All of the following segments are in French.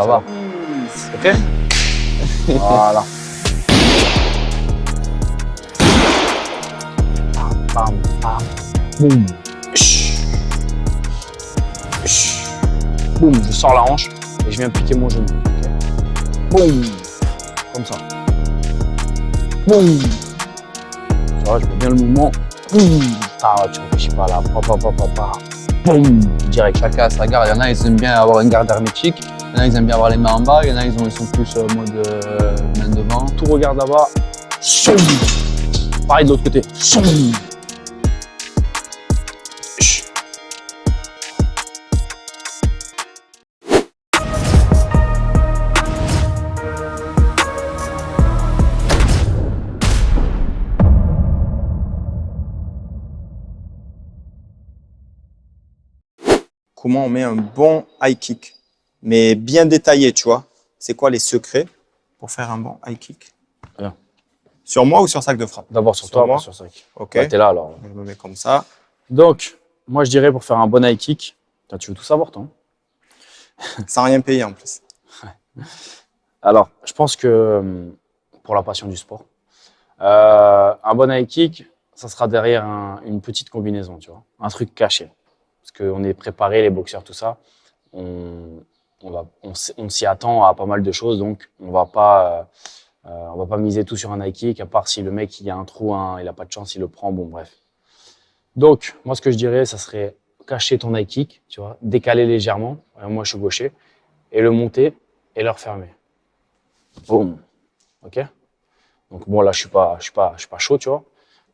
Ça va. Ok. Voilà. Bam, bam, boum. Boum, je sors la hanche et je viens piquer mon genou. Okay. Boum. Comme ça. Boum. Tu vois, je fais bien le mouvement. Boum. Ah, tu réfléchis pas là. Boum. Direct. Chacun a sa garde. Il y en a, ils aiment bien avoir une garde hermétique. Il y en a, ils aiment bien avoir les mains en bas. Il y en a, ils sont plus en mode main devant. Tout regarde là-bas. Pareil de l'autre côté. Comment on met un bon high kick, mais bien détaillé, tu vois. C'est quoi les secrets pour faire un bon high kick? Rien. Sur moi ou sur sac de frappe? D'abord sur toi, moi. après sur sac. Ok. Bah, t'es là alors. Je me mets comme ça. Donc, moi je dirais pour faire un bon high kick, tu veux tout savoir toi. Sans rien payer en plus. Alors, je pense que pour la passion du sport, un bon high kick, ça sera derrière une petite combinaison, tu vois, un truc caché. Parce qu'on est préparé, les boxeurs, tout ça, on s'y attend à pas mal de choses, donc on va pas miser tout sur un high kick, à part si le mec, il y a un trou, il n'a pas de chance, il le prend, bon bref. Donc, moi ce que je dirais, ça serait cacher ton high kick, tu vois, décaler légèrement, moi je suis gaucher, et le monter et le refermer. Boum. Ok. Donc bon là je suis pas chaud, tu vois.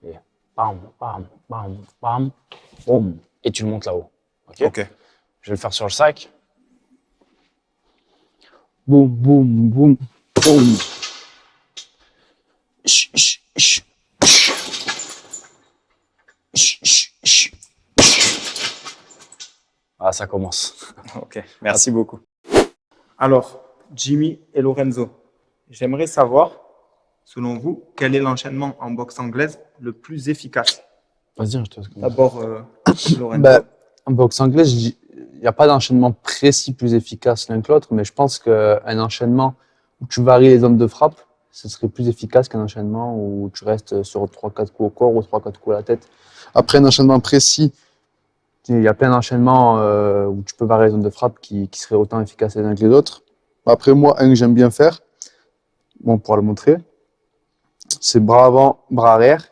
Et bam, bam, bam, bam, boum. Et tu le montes là-haut. Ok. Ok. Je vais le faire sur le sac. Boum, boum, boum, boum. Ah, ça commence. Ok. Merci beaucoup. Alors, Jimmy et Lorenzo, j'aimerais savoir, selon vous, quel est l'enchaînement en boxe anglaise le plus efficace? Vas-y, je te laisse commencer. D'abord, Lorenzo. Ben, en boxe anglaise, il n'y a pas d'enchaînement précis plus efficace l'un que l'autre, mais je pense qu'un enchaînement où tu varies les zones de frappe, ce serait plus efficace qu'un enchaînement où tu restes sur 3-4 coups au corps ou 3-4 coups à la tête. Après, un enchaînement précis, il y a plein d'enchaînements où tu peux varier les zones de frappe qui seraient autant efficaces les uns que les autres. Après, moi, un que j'aime bien faire, bon, on pourra le montrer, c'est bras avant, bras arrière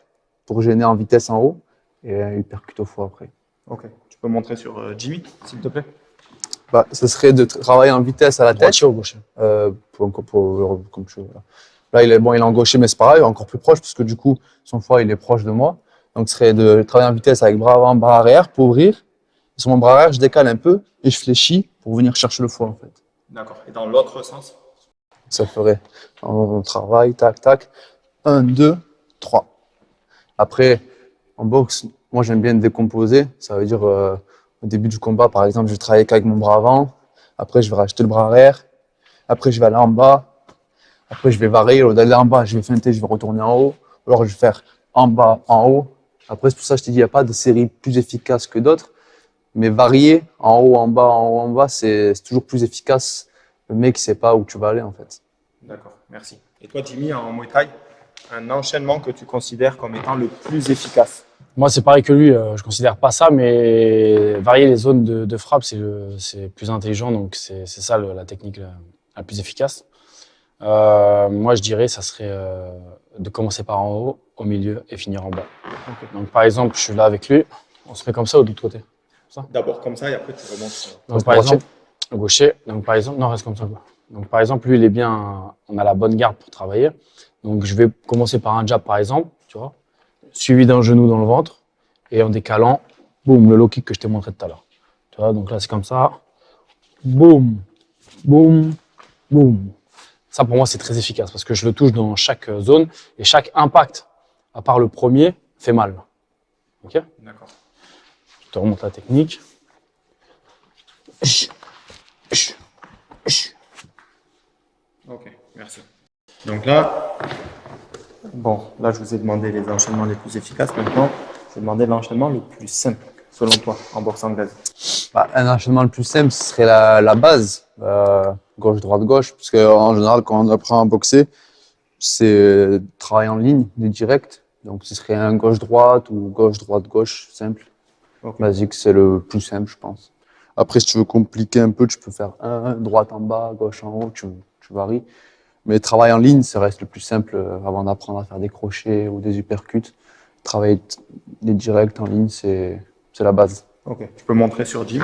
pour gêner en vitesse en haut et uppercut au foie après. Ok. Tu peux montrer sur Jimmy, s'il te plaît? Bah, ce serait de travailler en vitesse à la tête. Droitier ou gaucher? Comme tu veux. Là, il est en gaucher, mais c'est pareil, encore plus proche, parce que du coup, son foie, il est proche de moi. Donc, ce serait de travailler en vitesse avec bras avant, bras arrière pour ouvrir. Et sur mon bras arrière, je décale un peu et je fléchis pour venir chercher le foie, en fait. D'accord. Et dans l'autre sens? Ça ferait, on travaille, tac, tac. 1, 2, 3. Après, en boxe, moi, j'aime bien décomposer. Ça veut dire, au début du combat, par exemple, je vais travailler qu'avec mon bras avant. Après, je vais rajouter le bras arrière. Après, je vais aller en bas. Après, je vais varier. Au lieu d'aller en bas, je vais feinter, je vais retourner en haut. Alors, je vais faire en bas, en haut. Après, c'est pour ça que je te dis, il n'y a pas de série plus efficace que d'autres. Mais varier en haut, en bas, en haut, en bas, c'est toujours plus efficace. Le mec, il sait pas où tu vas aller, en fait. D'accord, merci. Et toi, Jimmy, en Muay Thai, un enchaînement que tu considères comme étant le plus efficace? Moi, c'est pareil que lui, je considère pas ça, mais varier les zones de frappe, c'est plus intelligent, donc c'est ça la technique la plus efficace. Moi, je dirais, ça serait de commencer par en haut, au milieu et finir en bas. Okay. Donc, par exemple, je suis là avec lui, on se met comme ça ou de l'autre côté? D'abord comme ça et après tu remontes. Donc, par exemple, gaucher, donc par exemple, non, reste comme ça, quoi. Donc, par exemple, lui, il est bien, on a la bonne garde pour travailler. Donc, je vais commencer par un jab, par exemple, tu vois, suivi d'un genou dans le ventre, et en décalant, boum, le low kick que je t'ai montré tout à l'heure. Tu vois, donc là, c'est comme ça, boum, boum, boum. Ça, pour moi, c'est très efficace, parce que je le touche dans chaque zone, et chaque impact, à part le premier, fait mal. Ok? D'accord. Je te remonte la technique. Ok, merci. Donc là, là je vous ai demandé les enchaînements les plus efficaces. Maintenant, je vais demander l'enchaînement le plus simple, selon toi, en boxe anglaise. Bah, un enchaînement le plus simple, ce serait la base. gauche, droite, gauche. Parce qu'en général, quand on apprend à boxer, c'est travail en ligne, du direct. Donc, ce serait un gauche-droite ou gauche-droite-gauche, simple. Ok. Basique, c'est le plus simple, je pense. Après, si tu veux compliquer un peu, tu peux faire droite en bas, gauche en haut, tu varies. Mais travail en ligne, ça reste le plus simple avant d'apprendre à faire des crochets ou des uppercuts. Travailler des directs en ligne, c'est la base. Ok. Tu peux montrer sur Jim.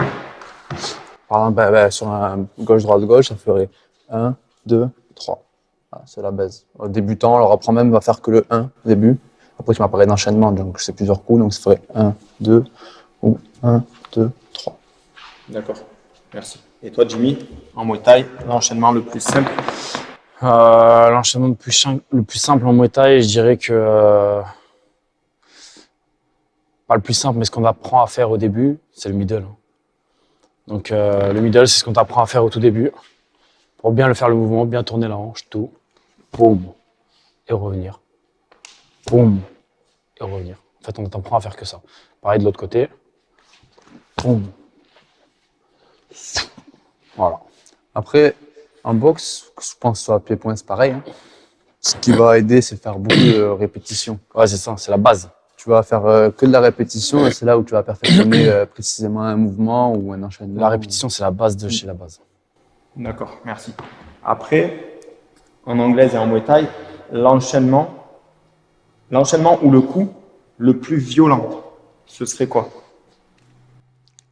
Par exemple, sur un gauche-droite-gauche, ça ferait 1, 2, 3. Ah, c'est la base. Au débutant, on leur apprend même à faire que le 1 au début. Après, tu m'apparais d'enchaînement, donc c'est plusieurs coups, donc ça ferait 1, 2, ou 1, 2, 3. D'accord. Merci. Et toi, Jimmy, en Muay Thai, l'enchaînement le plus simple? L'enchaînement le plus simple en Muay Thai, je dirais que pas le plus simple, mais ce qu'on apprend à faire au début, c'est le middle. Donc le middle, c'est ce qu'on t'apprend à faire au tout début. Pour bien le faire le mouvement, bien tourner la hanche, tout. Boum. Et revenir. Boum. Et revenir. En fait, on t'apprend à faire que ça. Pareil de l'autre côté. Boum. Voilà. Après, en boxe, je pense que sur la pied-point, c'est pareil. Hein. Ce qui va aider, c'est faire beaucoup de répétitions. Ouais, c'est ça, c'est la base. Tu vas faire que de la répétition et c'est là où tu vas perfectionner précisément un mouvement ou un enchaînement. La répétition, c'est la base de chez la base. D'accord, merci. Après, en anglaise et en Muay Thai, l'enchaînement ou le coup le plus violent, ce serait quoi?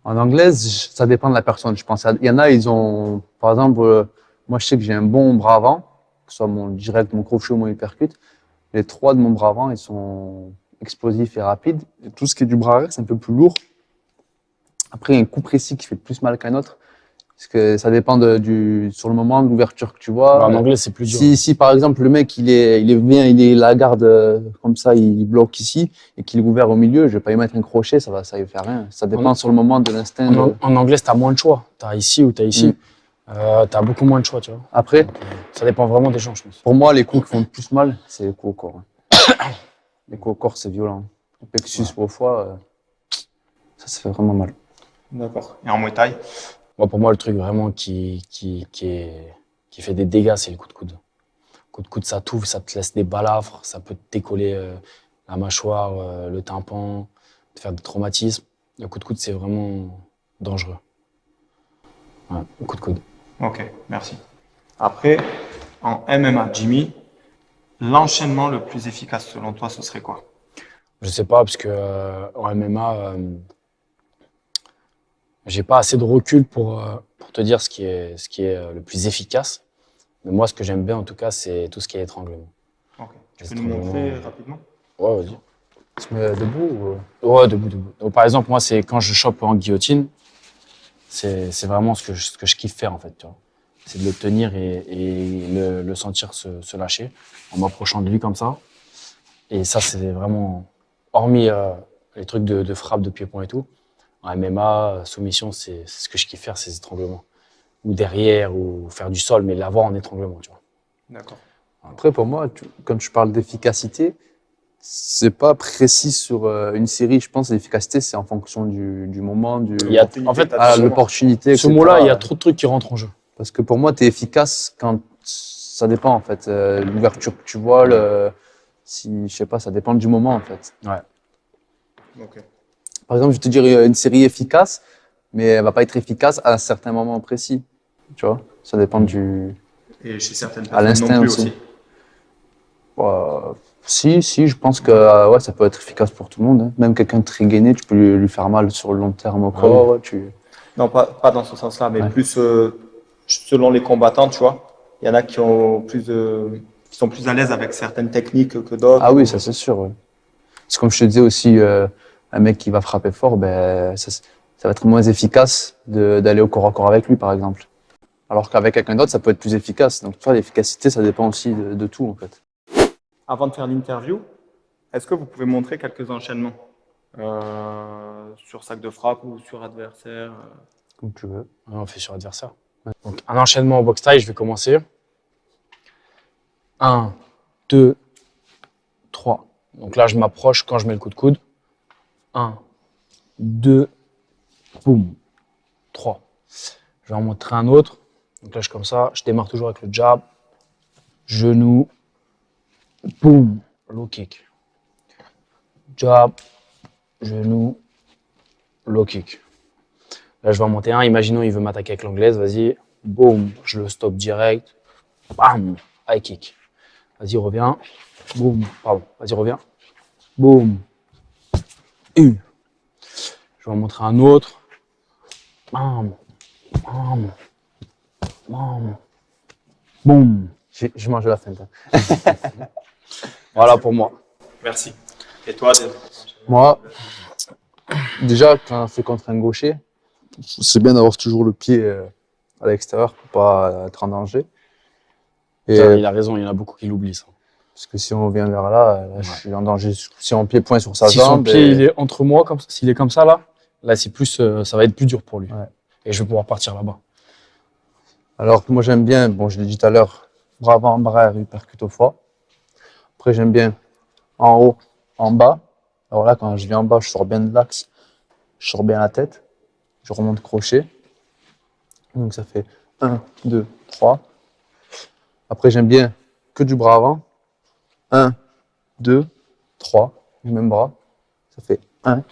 En anglaise, ça dépend de la personne. Je pense, il y en a, ils ont, par exemple, moi je sais que j'ai un bon bras avant, que ce soit mon direct, mon crochet ou mon uppercut. Les trois de mon bras avant, ils sont explosifs et rapides. Et tout ce qui est du bras arrière, c'est un peu plus lourd. Après, il y a un coup précis qui fait plus mal qu'un autre. Parce que ça dépend sur le moment de l'ouverture que tu vois. En anglais, c'est plus dur. Si par exemple le mec il est bien, il est la garde comme ça, il bloque ici et qu'il est ouvert au milieu, je vais pas lui mettre un crochet, ça va lui faire rien. Ça dépend sur le moment de l'instinct. En anglais, tu as moins de choix. Tu as ici ou tu as ici. Tu as beaucoup moins de choix, tu vois. Après, ça dépend vraiment des gens, je pense. Pour moi, les coups qui font le plus mal, c'est les coups au corps. Les coups au corps, c'est violent. Le plexus au foie, ça fait vraiment mal. D'accord. Et en Muay Thai? Pour moi, le truc vraiment qui fait des dégâts, c'est le coup de coude. Le coup de coude, ça t'ouvre, ça te laisse des balafres, ça peut te décoller la mâchoire, le tympan, te faire des traumatismes. Le coup de coude, c'est vraiment dangereux. Ouais, le coup de coude. Ok, merci. Après, en MMA, Jimmy, l'enchaînement le plus efficace selon toi, ce serait quoi? Je sais pas, parce que en MMA, j'ai pas assez de recul pour te dire ce qui est le plus efficace. Mais moi, ce que j'aime bien, en tout cas, c'est tout ce qui est étranglement. Ok. Tu peux nous montrer rapidement? Ouais, vas-y. Tu te mets debout Ouais, debout. Donc, par exemple, moi, c'est quand je chope en guillotine, c'est vraiment ce que je kiffe faire, en fait. Tu vois. C'est de le tenir et le sentir se lâcher en m'approchant de lui comme ça. Et ça, c'est vraiment, hormis les trucs de frappe, de pied-point et tout, en MMA, soumission, c'est ce que je kiffe faire, c'est étranglements. Ou derrière, ou faire du sol, mais l'avoir en étranglement, tu vois. D'accord. Après, pour moi, quand tu parles d'efficacité, c'est pas précis sur une série. Je pense que l'efficacité, c'est en fonction du moment, En fait, l'opportunité. Ce mot-là, il y a trop de trucs qui rentrent en jeu. Parce que pour moi, tu es efficace quand ça dépend, en fait. L'ouverture que tu vois, je sais pas, ça dépend du moment, en fait. Ouais. Ok. Par exemple, je vais te dire une série efficace, mais elle va pas être efficace à un certain moment précis. Tu vois, ça dépend du. Et chez certaines À personnes l'instinct non plus aussi. aussi. Si, je pense que ouais, ça peut être efficace pour tout le monde. Hein. Même quelqu'un de très gainé, tu peux lui faire mal sur le long terme au corps. Oui. Non, pas dans ce sens-là, mais Ouais. plus selon les combattants, tu vois. Il y en a qui sont plus à l'aise avec certaines techniques que d'autres. Ah oui, ça c'est sûr. Ouais. C'est comme je te disais aussi, un mec qui va frapper fort, ben, ça va être moins efficace d'aller au corps à corps avec lui, par exemple. Alors qu'avec quelqu'un d'autre, ça peut être plus efficace. Donc, tu vois, l'efficacité, ça dépend aussi de tout, en fait. Avant de faire l'interview, est-ce que vous pouvez montrer quelques enchaînements sur sac de frappe ou sur adversaire Comme tu veux. Ouais, on fait sur adversaire. Ouais. Donc, un enchaînement au box taille, je vais commencer. 1, 2, 3. Donc là, je m'approche quand je mets le coup de coude. 1, 2, boum, 3. Je vais en montrer un autre. Donc là, je suis comme ça. Je démarre toujours avec le jab. Genou. Boum. Low kick. Jab. Genou. Low kick. Là, je vais en monter un. Imaginons, il veut m'attaquer avec l'anglaise. Vas-y. Boum. Je le stoppe direct. Bam. High kick. Vas-y, reviens. Boum. Pardon. Vas-y, reviens. Boum. Je vais en montrer un autre. Bam. Bam. Bam. Boum. Je mange la feinte. Voilà pour moi. Merci. Et toi, Moi, déjà, quand c'est contre un gaucher, c'est bien d'avoir toujours le pied à l'extérieur pour pas être en danger. Et, Il a raison, il y en a beaucoup qui l'oublient ça. parce que si on vient vers là, je suis en danger. Si on pied-point sur sa Si son jambe. pied il est entre moi, s'il est comme ça là c'est plus, ça va être plus dur pour lui. Ouais. Et je vais pouvoir partir là-bas. Alors que moi j'aime bien, bon je l'ai dit tout à l'heure, bras avant, bras arrière, hypercute au foie. Après j'aime bien en haut, en bas. Alors là quand je viens en bas, je sors bien de l'axe, je sors bien la tête, je remonte crochet. Donc ça fait 1, 2, 3. Après j'aime bien que du bras avant. 1, 2, 3, du même bras. Ça fait 1,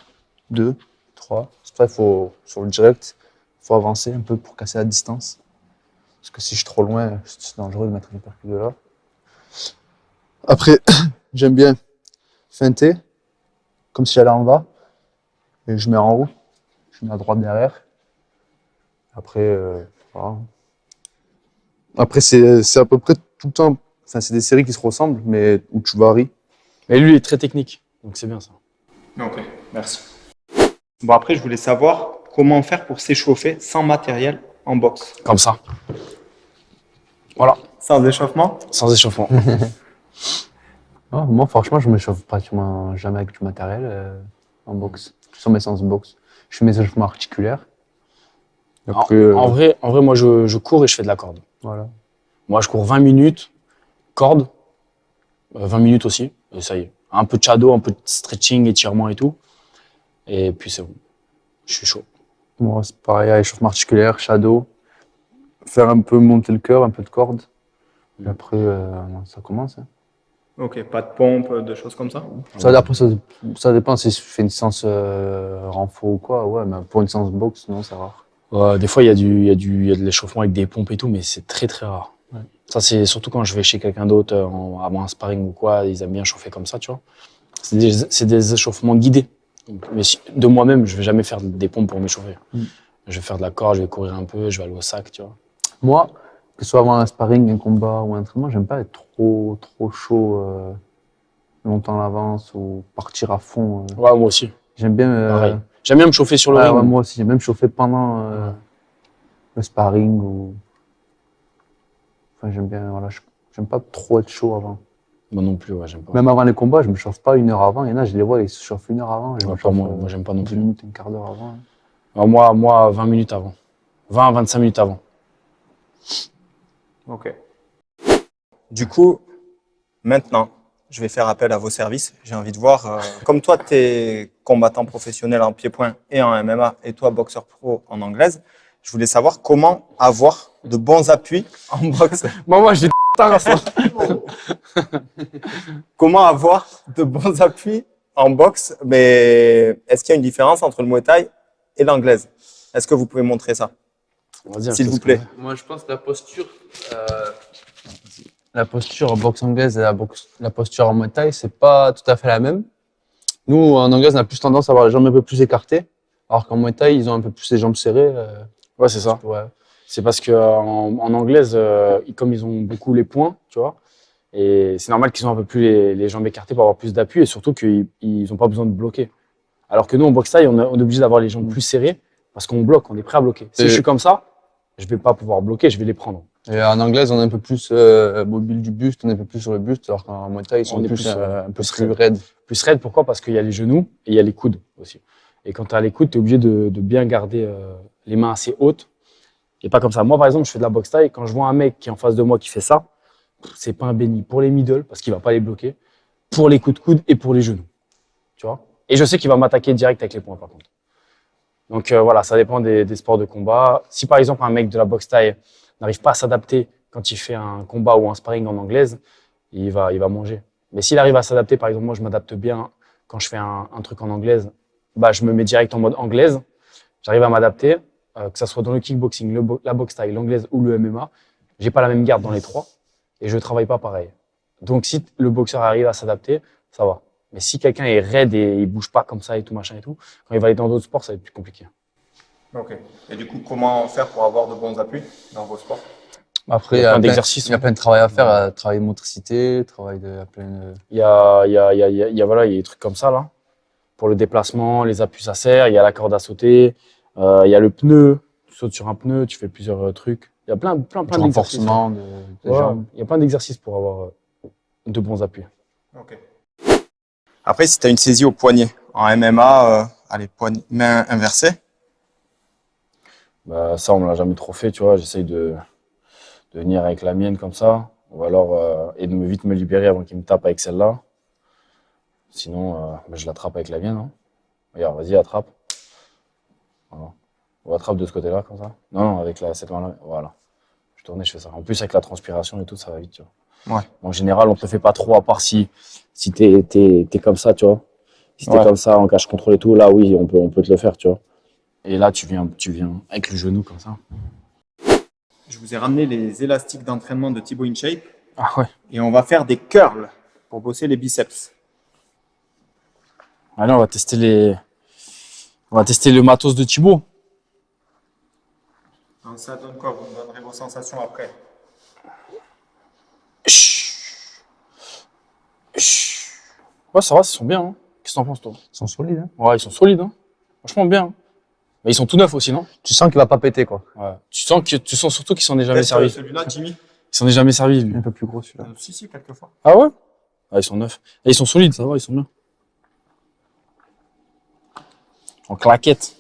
2, 3. C'est pour ça qu'il faut, sur le direct, il faut avancer un peu pour casser la distance. Parce que si je suis trop loin, c'est dangereux de mettre un hypercute de là. Après, j'aime bien feinter, comme si j'allais en bas. Et je mets en haut, je mets à droite derrière. Après, voilà. Après c'est à peu près tout le temps. Enfin, c'est des séries qui se ressemblent, mais où tu varies. Et lui il est très technique, donc c'est bien ça. Ok, merci. Bon, après, je voulais savoir comment faire pour s'échauffer sans matériel en boxe. Comme ça. Voilà, Sans échauffement? sans échauffement. Ah, moi, franchement, je me chauffe pratiquement jamais avec du matériel en boxe. Sur mes séances de boxe. Je fais mes échauffements articulaires. Après, En vrai, moi je cours et je fais de la corde. voilà. Moi je cours 20 minutes, corde, 20 minutes aussi, et ça y est. Un peu de shadow, un peu de stretching, étirement et tout. Et puis c'est bon. Je suis chaud. Moi, c'est pareil, échauffement articulaire, shadow. Faire un peu monter le cœur, un peu de corde. Et après, ça commence. Hein. Ok, pas de pompe, de choses comme ça? Après, ça dépend si je fais une séance renfort ou quoi. Ouais, mais pour une séance de boxe, non, c'est rare. Des fois, il y a de l'échauffement avec des pompes et tout, mais c'est très très rare. Ouais. Ça, c'est surtout quand je vais chez quelqu'un d'autre, avant un sparring ou quoi, ils aiment bien chauffer comme ça, tu vois. C'est des échauffements guidés. Donc, mais de moi-même, je vais jamais faire des pompes pour m'échauffer. Je vais faire de la corde, je vais courir un peu, je vais aller au sac, tu vois. Moi, que ce soit avant un sparring, un combat ou un entraînement, j'aime pas être trop chaud longtemps à l'avance ou partir à fond. Ouais, moi aussi. J'aime bien. Pareil. J'aime bien me chauffer sur le ring. Ouais, moi aussi, j'aime même chauffer pendant le sparring ou. Enfin, j'aime bien. Voilà, j'aime pas trop être chaud avant. Moi non plus, ouais, j'aime pas. Même avant les combats, je me chauffe pas 1 heure avant. Il y en a, je les vois, ils se chauffent 1 heure avant. Je Ouais, me pas chauffe, moi, j'aime pas non 10 plus. minutes, un quart d'heure avant. Moi, 20 minutes avant. 20 à 25 minutes avant. Ok. Du coup, maintenant, je vais faire appel à vos services. J'ai envie de voir, comme toi, tu es combattant professionnel en pied-point et en MMA, et toi, boxeur pro en anglaise, je voulais savoir comment avoir de bons appuis en boxe. Moi, j'ai Comment avoir de bons appuis en boxe, mais est-ce qu'il y a une différence entre le Muay Thai et l'anglaise? Est-ce que vous pouvez montrer ça, s'il vous plaît? Moi, je pense que la posture en boxe anglaise et la posture en Muay Thai, c'est pas tout à fait la même. Nous, en anglaise, on a plus tendance à avoir les jambes un peu plus écartées, alors qu'en Muay Thai, ils ont un peu plus les jambes serrées. Ouais, c'est ça. Ouais. C'est parce que en anglaise, comme ils ont beaucoup les points, tu vois, et c'est normal qu'ils ont un peu plus les jambes écartées pour avoir plus d'appui et surtout qu'ils n'ont pas besoin de bloquer. Alors que nous, en boxe taille, on est obligé d'avoir les jambes plus serrées parce qu'on bloque, on est prêt à bloquer. Si je suis comme ça, je vais pas pouvoir bloquer, je vais les prendre. Et en anglaise, on est un peu plus mobile du buste, on est un peu plus sur le buste, alors qu'en Muay Thai, ils sont On est plus, plus, un peu plus plus raides. Plus raide, pourquoi? Parce qu'il y a les genoux et il y a les coudes aussi. Et quand tu as les coudes, tu es obligé de bien garder les mains assez hautes. Et pas comme ça. Moi, par exemple, je fais de la boxe taille. Quand je vois un mec qui est en face de moi qui fait ça, c'est pas un béni. Pour les middle, parce qu'il va pas les bloquer. Pour les coups de coude et pour les genoux. Tu vois? Et je sais qu'il va m'attaquer direct avec les poings, par contre. Donc voilà, ça dépend des sports de combat. Si par exemple, un mec de la boxe taille n'arrive pas à s'adapter quand il fait un combat ou un sparring en anglaise, il va manger. Mais s'il arrive à s'adapter, par exemple, moi, je m'adapte bien quand je fais un truc en anglaise, bah, je me mets direct en mode anglaise. J'arrive à m'adapter, que ça soit dans le kickboxing, la boxe thaï, l'anglaise ou le MMA. J'ai pas la même garde dans les trois et je travaille pas pareil. Donc, si le boxeur arrive à s'adapter, ça va. Mais si quelqu'un est raide et il bouge pas comme ça et tout, machin et tout, quand il va aller dans d'autres sports, ça va être plus compliqué. Ok. Et du coup, comment faire pour avoir de bons appuis dans vos sports? Après, Il y a plein d'exercices, il y a plein de travail à faire, travail de motricité, travail de, il y a plein de... Voilà, il y a des trucs comme ça, là. Pour le déplacement, les appuis à serre, il y a la corde à sauter, il y a le pneu. Tu sautes sur un pneu, tu fais plusieurs trucs. Il y a plein du d'exercices. renforcement des Ouais, jambes. il y a plein d'exercices pour avoir de bons appuis. Ok. Après, si tu as une saisie au poignet, en MMA, allez, main inversée, Bah, ça, on me l'a jamais trop fait, tu vois. J'essaye de venir avec la mienne comme ça, ou alors et de vite me libérer avant qu'il me tape avec celle-là. Sinon, bah, je l'attrape avec la mienne. Hein. Regarde, vas-y, attrape. Voilà. On attrape de ce côté-là, comme ça. Non, non, avec cette main-là. Voilà. Je tourne et je fais ça. En plus, avec la transpiration et tout, ça va vite, tu vois. Ouais. En général, on te le fait pas trop, à part si t'es comme ça, tu vois. Si t'es Ouais. comme ça, en cage contrôle et tout, là, oui, on peut te le faire, tu vois. Et là, tu viens avec le genou comme ça. je vous ai ramené les élastiques d'entraînement de Thibaut InShape Ah ouais. et on va faire des curls pour bosser les biceps. Allez, on va tester le matos de Thibaut. Donc ça donne quoi? Vous me donnerez vos sensations après. Ouais, ça va, ils sont bien. Hein. Qu'est-ce que t'en penses, toi? Ils sont solides, hein. Ouais, ils sont solides. Hein. Franchement, bien. Hein. Mais ils sont tout neufs aussi, non? Tu sens qu'il va pas péter, quoi. Ouais. Tu sens surtout qu'ils s'en est jamais Peut-être, servi. celui-là, Jimmy? Ils s'en est jamais servi, lui. Un peu plus gros, celui-là. Si, quelquefois. Ah ouais? Ah, ils sont neufs. Et ils sont solides, ça va, ils sont bien. En claquette.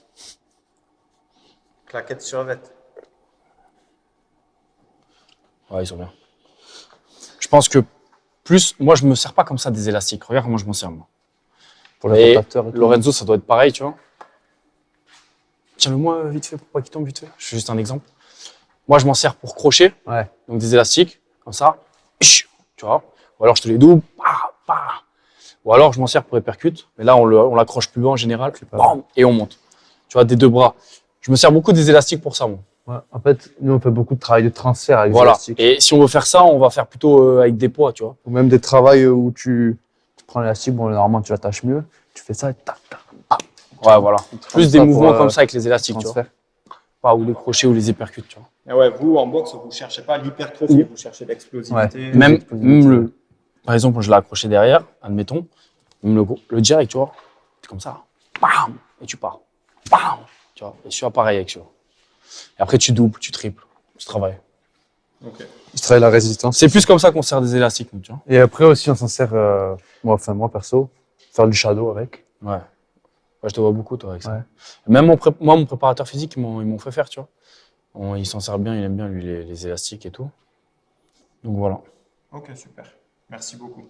Claquette sur vête. Ouais, ils sont bien. Je pense que plus, moi, je me sers pas comme ça des élastiques. Regarde comment je m'en sers, moi. Pour Et les rotateurs et tout. Lorenzo, ça doit être pareil, tu vois. Tiens-le-moi vite fait pour pas qu'il tombe vite fait. Je fais juste un exemple. Moi, je m'en sers pour crocher. Ouais. Donc des élastiques, comme ça. Tu vois. Ou alors je te les double. Ou alors je m'en sers pour uppercut. Mais là, on l'accroche plus bas en général. Bam, et on monte. Tu vois, des deux bras. Je me sers beaucoup des élastiques pour ça, moi. Ouais. En fait, nous, on fait beaucoup de travail de transfert avec Voilà. les élastiques. Et si on veut faire ça, on va faire plutôt avec des poids, tu vois. Ou même des travails où tu prends l'élastique, bon, normalement, tu l'attaches mieux. Tu fais ça et tac, tac. Ouais, voilà. Plus des ça mouvements pour, comme ça avec les élastiques, tu vois. transfert. Pas ou les crochets ou les uppercuts, tu vois. Et ouais, vous, en boxe, vous cherchez pas l'hypertrophie, vous cherchez l'explosivité. Ouais. Même explosivité. par exemple, je l'ai accroché derrière, admettons, même le direct, tu vois, c'est comme ça, bam, et tu pars, bam, tu vois, et celui-là pareil avec celui-là. Et après, tu doubles, tu triples, tu travailles. Ok. Je travaille la résistance. C'est plus comme ça qu'on sert des élastiques, nous, tu vois. Et après aussi, on s'en sert, moi perso, faire du shadow avec. Ouais. Ouais, je te vois beaucoup, toi, avec ça. Ouais. Même mon préparateur physique, ils m'ont fait faire, tu vois. Il s'en sert bien, il aime bien, lui, les élastiques et tout. Donc voilà. Ok, super. Merci beaucoup.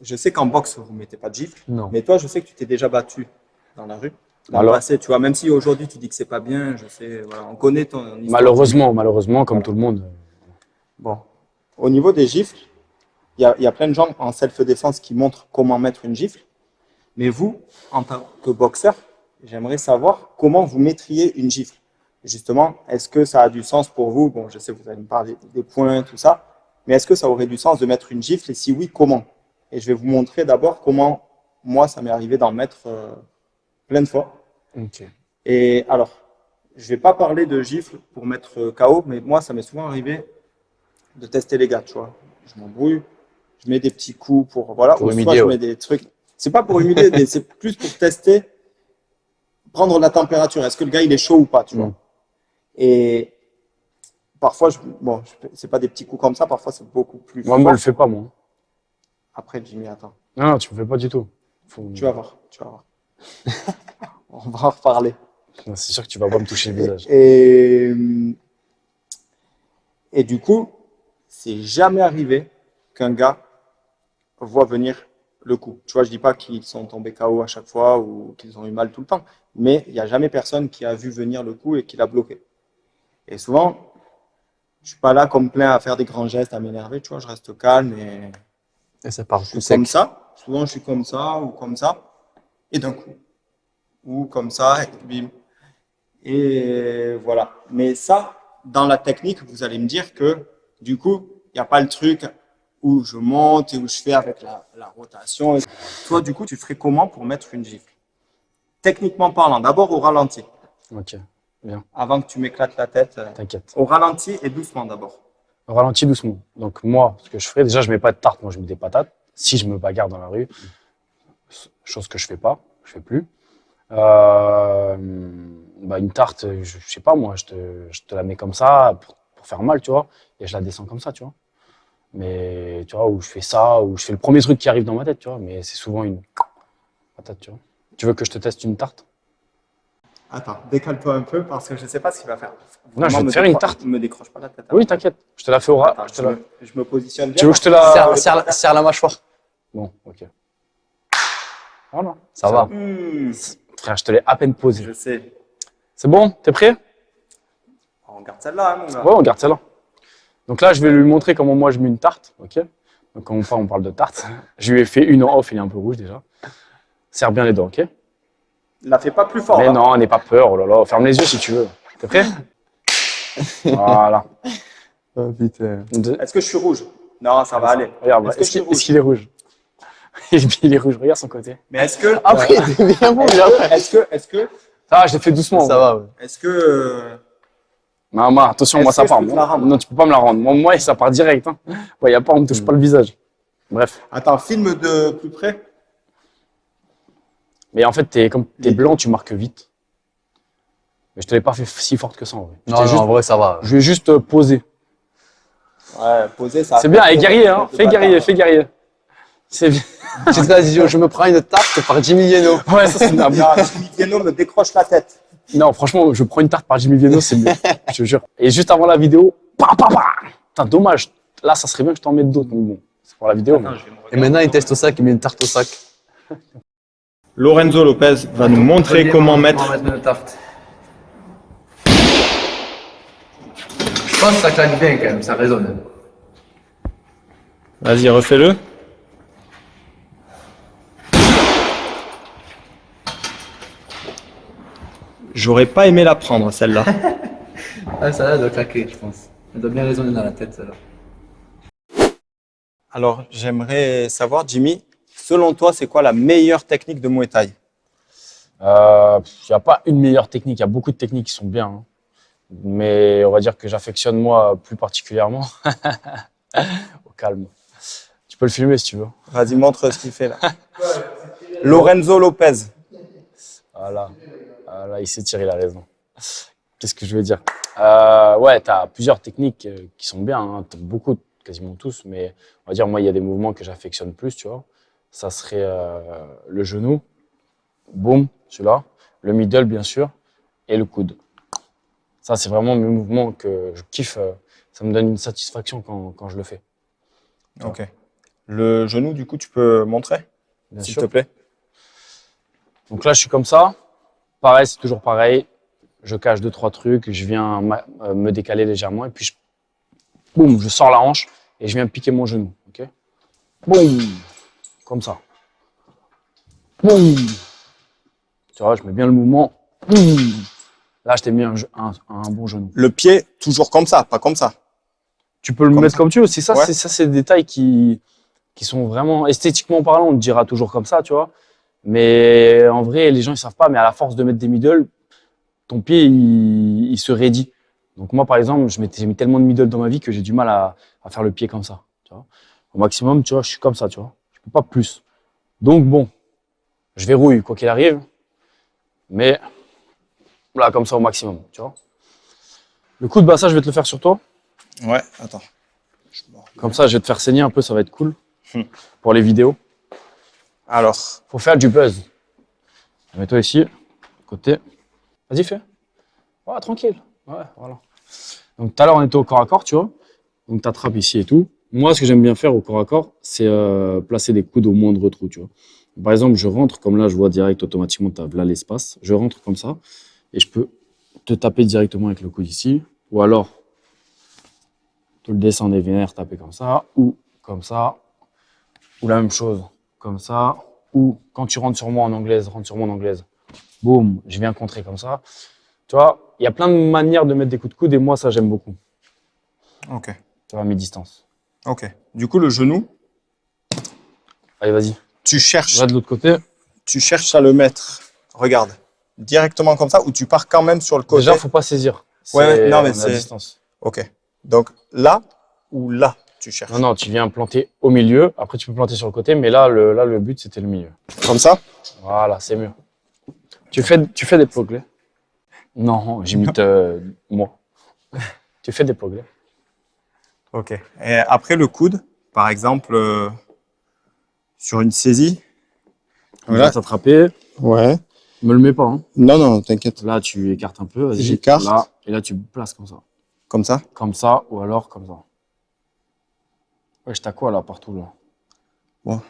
Je sais qu'en boxe, vous ne mettez pas de gifle, Non. mais toi, je sais que tu t'es déjà battu dans la rue, dans Alors le passé, tu vois, même si aujourd'hui tu dis que c'est pas bien, je sais, voilà, on connaît ton histoire. Malheureusement, comme tout le monde. Bon. Au niveau des gifles, il y a plein de gens en self-défense qui montrent comment mettre une gifle, mais vous, en tant que boxeur, j'aimerais savoir comment vous mettriez une gifle. Justement, est-ce que ça a du sens pour vous? Bon, je sais, vous allez me parler des points, tout ça, mais est-ce que ça aurait du sens de mettre une gifle et si oui, comment? Et je vais vous montrer d'abord comment moi, ça m'est arrivé d'en mettre plein de fois. Ok. Et alors, je ne vais pas parler de gifle pour mettre KO, mais moi, ça m'est souvent arrivé de tester les gars, tu vois. Je m'embrouille, je mets des petits coups pour, voilà, Pour ou soit humilier, je ouais. mets des trucs. C'est pas pour humilier, mais c'est plus pour tester, prendre la température. Est-ce que le gars, il est chaud ou pas, tu vois. Et parfois, c'est pas des petits coups comme ça, parfois c'est beaucoup plus Moi, fort. je me le fais pas, moi. Après, Jimmy, attends. Non, tu me le fais pas du tout. Tu vas voir, tu vas voir. On va en reparler. C'est sûr que tu vas pas me toucher le visage. Et du coup, c'est jamais arrivé qu'un gars voit venir le coup. Tu vois, je dis pas qu'ils sont tombés KO à chaque fois ou qu'ils ont eu mal tout le temps, mais il n'y a jamais personne qui a vu venir le coup et qui l'a bloqué. Et souvent, Je suis pas là comme plein à faire des grands gestes, à m'énerver, tu vois. Je reste calme Et ça part je plus suis comme sec. ça. Souvent, je suis comme ça ou comme ça. Et d'un coup. Ou comme ça, et bim. Et voilà. Mais ça, dans la technique, vous allez me dire que du coup, il n'y a pas le truc où je monte et où je fais avec la rotation. Toi, du coup, tu ferais comment pour mettre une gifle? Techniquement parlant, d'abord au ralenti, Ok, bien, avant que tu m'éclates la tête. t'inquiète. Au ralenti et doucement d'abord. Au ralenti doucement. Donc moi, ce que je ferais, déjà, je mets pas de tarte, moi je mets des patates. Si je me bagarre dans la rue, chose que je fais pas, je fais plus. Bah, une tarte, je sais pas moi, je te la mets comme ça pour faire mal, tu vois, et je la descends comme ça, tu vois. Mais tu vois, où je fais ça, ou je fais le premier truc qui arrive dans ma tête, tu vois, mais c'est souvent une patate, tu vois. Tu veux que je te teste une tarte? Attends, décale-toi un peu parce que je ne sais pas ce qu'il va faire. Non, je vais Vraiment, te faire une tarte. Me décroche pas la tête. Oui, t'inquiète, je te la fais au ras. Attends, je me positionne bien. Tu veux que je te la. Serre la mâchoire. Bon, ok. Voilà. Ça va. Frère, je te l'ai à peine posé. Je sais. C'est bon? T'es prêt? On garde celle-là, hein, mon gars. Ouais, on garde celle-là. Donc là, je vais lui montrer comment moi je mets une tarte, ok? Donc quand on parle de tarte, je lui ai fait une en off, il est un peu rouge déjà. Serre bien les dents, ok? La fais pas plus fort. Mais là. non, n'aie pas peur, oh là là, ferme les yeux si tu veux. T'es prêt? Voilà. Oh putain. Est-ce que je suis rouge? Non, ça va aller. Regarde, Est-ce que je suis rouge? est-ce qu'il est rouge? Il est rouge, regarde son côté. Mais est-ce que. Après, t'es bien bon, Est-ce que. Ça va, je l'ai fait doucement. Ça va, ouais. Est-ce que. Maman, attention, Est-ce moi ça que je part. peux te la rendre? Non, tu peux pas me la rendre. Moi, ça part direct. Hein. Ouais, y a pas, on me touche pas le visage. Bref. Attends, filme de plus près. Mais en fait, comme t'es blanc, tu marques vite. Mais je te l'ai pas fait si forte que ça en vrai. Non, Juste, en vrai, ça va. je vais juste poser. Ouais, poser ça. C'est bien, et guerrier, hein. Fais guerrier, fais guerrier. C'est bien. Tu te dis, je me prends une tarte par Jimmy Yeno. Ouais, ça c'est bien. Non, Jimmy Vienno me décroche la tête. Non, franchement, je prends une tarte par Jimmy Vienno, c'est mieux. Je te jure. Et juste avant la vidéo, Putain, dommage. Là, ça serait bien que je t'en mette d'autres. Mais bon, c'est pour la vidéo. Attends, mais- je vais me Et maintenant, il teste au sac, il met une tarte au sac. Lorenzo Lopez va nous montrer comment mettre. une tarte. Je pense que ça claque bien quand même, ça résonne. Vas-y, refais-le. J'aurais pas aimé la prendre, celle-là. Ah, ça doit claquer, je pense. Elle doit bien résonner dans la tête, celle-là. Alors, j'aimerais savoir, Jimmy, selon toi, c'est quoi la meilleure technique de Muay Thai? Il n'y a pas une meilleure technique. Il y a beaucoup de techniques qui sont bien. Hein. Mais on va dire que j'affectionne moi plus particulièrement. Au calme. Tu peux le filmer si tu veux. Vas-y, montre ce qu'il fait là. Lorenzo Lopez. Voilà. Voilà, il s'est tiré, il a raison. Qu'est-ce que je veux dire? Ouais, tu as plusieurs techniques qui sont bien. Hein. T'as beaucoup, quasiment tous. Mais on va dire, moi, il y a des mouvements que j'affectionne plus, tu vois. Ça serait le genou. Boum, celui-là. Le middle, bien sûr. Et le coude. Ça, c'est vraiment mes mouvements que je kiffe. Ça me donne une satisfaction quand je le fais. Ok. Le genou, du coup, tu peux montrer, Bien s'il sûr. te plaît. Donc là, je suis comme ça. Pareil, c'est toujours pareil. Je cache 2-3 trucs. Je viens me décaler légèrement. Et puis, boum, je sors la hanche et je viens piquer mon genou. Ok. Boum. Comme ça. Boum. Tu vois, je mets bien le mouvement. Boum. Là, je t'ai mis un bon genou. Le pied, toujours comme ça, pas comme ça. Tu peux le Comme mettre ça. comme tu veux. C'est ça, Ouais. c'est des détails qui sont vraiment esthétiquement parlant. On te dira toujours comme ça, tu vois. Mais en vrai, les gens ils savent pas. Mais à la force de mettre des middle, ton pied il se raidit. Donc moi, par exemple, j'ai mis tellement de middle dans ma vie que j'ai du mal à faire le pied comme ça. Tu vois. Au maximum, tu vois, je suis comme ça, tu vois. Je peux pas plus. Donc bon, je verrouille quoi qu'il arrive. Mais là, comme ça au maximum, tu vois. Le coup de bas, ça, je vais te le faire sur toi. Ouais, attends. Comme ça, je vais te faire saigner un peu, ça va être cool pour les vidéos. Alors, Faut faire du buzz. Mets-toi ici, côté. Vas-y, fais. Ouais, tranquille. Ouais, voilà. Donc tout à l'heure, on était au corps à corps, tu vois. Donc tu attrapes ici et tout. Moi, ce que j'aime bien faire au corps à corps, c'est placer des coudes au moindre trou, tu vois. Par exemple, je rentre, comme là, je vois direct, automatiquement, tu as là l'espace. Je rentre comme ça et je peux te taper directement avec le coude ici. Ou alors, Tu le descends des vénères, taper comme ça, ou la même chose, comme ça, ou quand tu rentres sur moi en anglaise, rentre sur moi en anglaise, boum, je viens contrer comme ça. Tu vois, il y a plein de manières de mettre des coups de coude et moi, ça, j'aime beaucoup. Ok. Tu vois, à mi-distance. Ok. Du coup, le genou, Allez, vas-y. tu cherches, Va de l'autre côté. tu cherches à le mettre. Regarde. Directement comme ça ou tu pars quand même sur le côté? Déjà, faut pas saisir. Ouais, non, mais On est à c'est. distance. Ok. Donc là ou là, tu cherches. Non, non, tu viens planter au milieu. Après, tu peux planter sur le côté, mais là, le but, c'était le milieu. Comme ça? Voilà, c'est mieux. Tu fais des progrès? Non, j'imite moi. Tu fais des progrès. Ok. Et après le coude, par exemple, sur une saisie. On va t'attraper. Ouais. Me le mets pas. Hein. Non, non, t'inquiète. Là, tu écartes un peu. Vas-y. J'écarte. Là, et là, tu places comme ça. Comme ça? Comme ça, ou alors comme ça. Ouais, je t'as quoi là, partout là? Bon.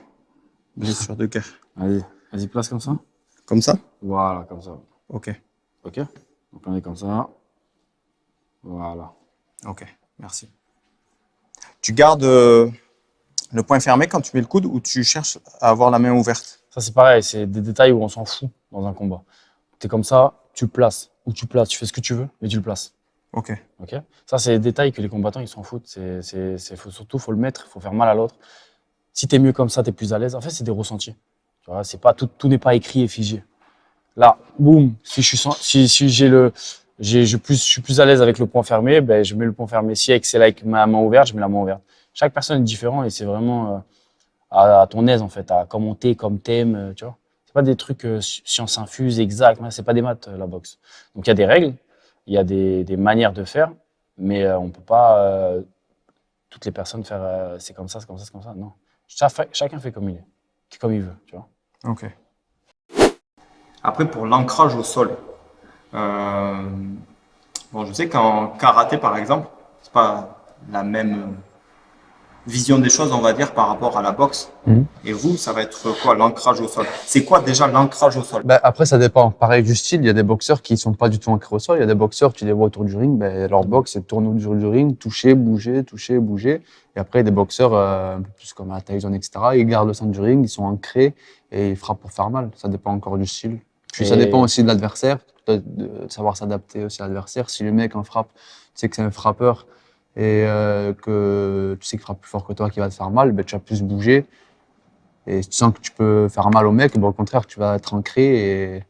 Blessure de guerre. Vas-y, place comme ça. Comme ça? Voilà, comme ça. Ok. Ok? Donc on est comme ça. Voilà. Ok. Merci. Tu gardes le poing fermé quand tu mets le coude ou tu cherches à avoir la main ouverte? Ça, c'est pareil, c'est des détails où on s'en fout dans un combat. Tu es comme ça, tu places, ou tu places, tu fais ce que tu veux, mais tu le places. Ok. Ok? Ça, c'est des détails que les combattants, ils s'en foutent. Surtout, faut le mettre, il faut faire mal à l'autre. Si tu es mieux comme ça, tu es plus à l'aise. En fait, c'est des ressentis. Tu vois, c'est pas tout n'est pas écrit et figé. Là, boum, si je suis plus à l'aise avec le poing fermé, ben, je mets le poing fermé. Si c'est avec ma main ouverte, je mets la main ouverte. Chaque personne est différente et c'est vraiment à ton aise, en fait, à comment t'es, comme t'aimes, tu vois. C'est pas des trucs science infuse, exact, c'est pas des maths, la boxe. Donc, il y a des règles, il y a des manières de faire, mais on peut pas, toutes les personnes faire, c'est comme ça, c'est comme ça, c'est comme ça. Non. Chacun fait comme il est, comme il veut, tu vois. Ok. Après, pour l'ancrage au sol, bon, je sais qu'en karaté, par exemple, c'est pas la même vision des choses, on va dire, par rapport à la boxe. Mhm. Et vous, ça va être quoi, l'ancrage au sol? C'est quoi déjà l'ancrage au sol? Ben, après, ça dépend. Pareil du style, il y a des boxeurs qui sont pas du tout ancrés au sol. Il y a des boxeurs, tu les vois autour du ring, ben, leur boxe, c'est tourner autour du ring, toucher, bouger, toucher, bouger. Et après, il y a des boxeurs un peu plus comme à Tyson, etc. Ils gardent le centre du ring, ils sont ancrés et ils frappent pour faire mal. Ça dépend encore du style. Puis ça Et- dépend aussi de l'adversaire, de savoir s'adapter aussi à l'adversaire. Si le mec en frappe, tu sais que c'est un frappeur et que tu sais qu'il frappe plus fort que toi, qui va te faire mal, ben, tu vas plus bouger. Et si tu sens que tu peux faire mal au mec, ben, au contraire, tu vas être ancré et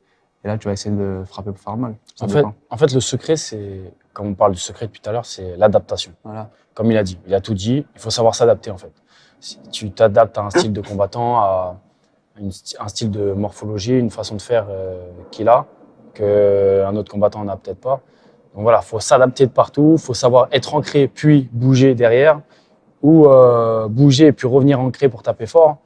là, tu vas essayer de frapper pour faire mal. Ça dépend. En fait, le secret, c'est, comme on parle du secret depuis tout à l'heure, c'est l'adaptation. Voilà. Comme il a dit, il a tout dit, il faut savoir s'adapter en fait. Si tu t'adaptes à un style de combattant, à un style de morphologie, une façon de faire qu'il a, qu'un autre combattant n'a peut-être pas. Donc voilà, il faut s'adapter de partout, il faut savoir être ancré puis bouger derrière, ou bouger et puis revenir ancré pour taper fort.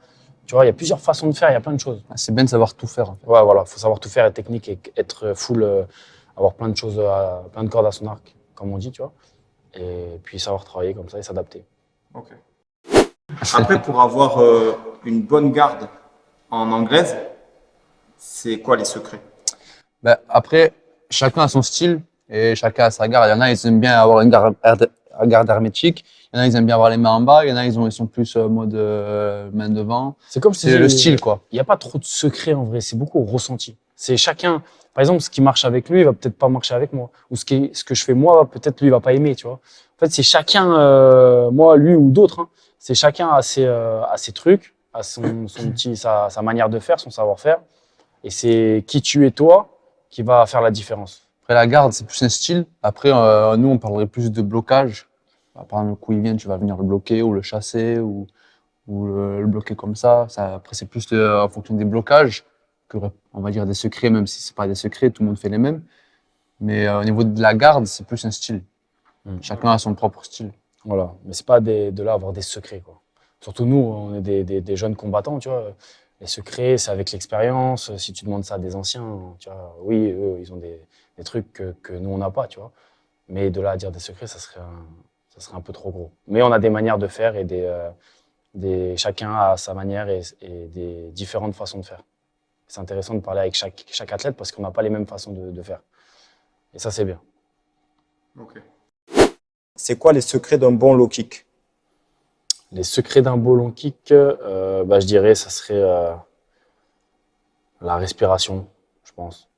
Tu vois, il y a plusieurs façons de faire, il y a plein de choses. C'est bien de savoir tout faire. En fait. Ouais, voilà, faut savoir tout faire, être technique et être full, avoir plein de choses, plein de cordes à son arc, comme on dit, tu vois. Et puis savoir travailler comme ça et s'adapter. Ok. Après, pour avoir une bonne garde en anglaise, c'est quoi les secrets? Ben, après, chacun a son style et chacun a sa garde. Il y en a, ils aiment bien avoir une garde hermétique. Il y en a, ils aiment bien avoir les mains en bas. Il y en a, ils sont plus mode main devant. C'est comme je te C'est dis, le style, quoi. Il n'y a pas trop de secrets en vrai, c'est beaucoup au ressenti. C'est chacun, par exemple, ce qui marche avec lui, va peut-être pas marcher avec moi. Ou ce que je fais moi, peut-être lui, il va pas aimer, tu vois. En fait, c'est chacun, moi, lui ou d'autres, hein, c'est chacun a ses trucs, a sa manière de faire, son savoir-faire. Et c'est qui tu es toi qui va faire la différence. Après, la garde, c'est plus un style. Après, nous, on parlerait plus de blocage. Par exemple, le coup, il vient, tu vas venir le bloquer ou le chasser ou le bloquer comme ça. Après, c'est plus en fonction des blocages que, on va dire, des secrets, même si c'est pas des secrets, tout le monde fait les mêmes. Mais au niveau de la garde, c'est plus un style. Chacun a son propre style. Voilà. Mais c'est pas de là avoir des secrets, quoi. Surtout nous, on est des jeunes combattants, tu vois. Les secrets, c'est avec l'expérience. Si tu demandes ça à des anciens, tu vois, oui, eux, ils ont des trucs que nous, on n'a pas, tu vois. Mais de là à dire des secrets, ça serait un peu trop gros. Mais on a des manières de faire et chacun a sa manière et des différentes façons de faire. C'est intéressant de parler avec chaque athlète parce qu'on n'a pas les mêmes façons de faire. Et ça, c'est bien. Ok. C'est quoi les secrets d'un bon low kick? Les secrets d'un beau long kick, je dirais ça serait la respiration, je pense.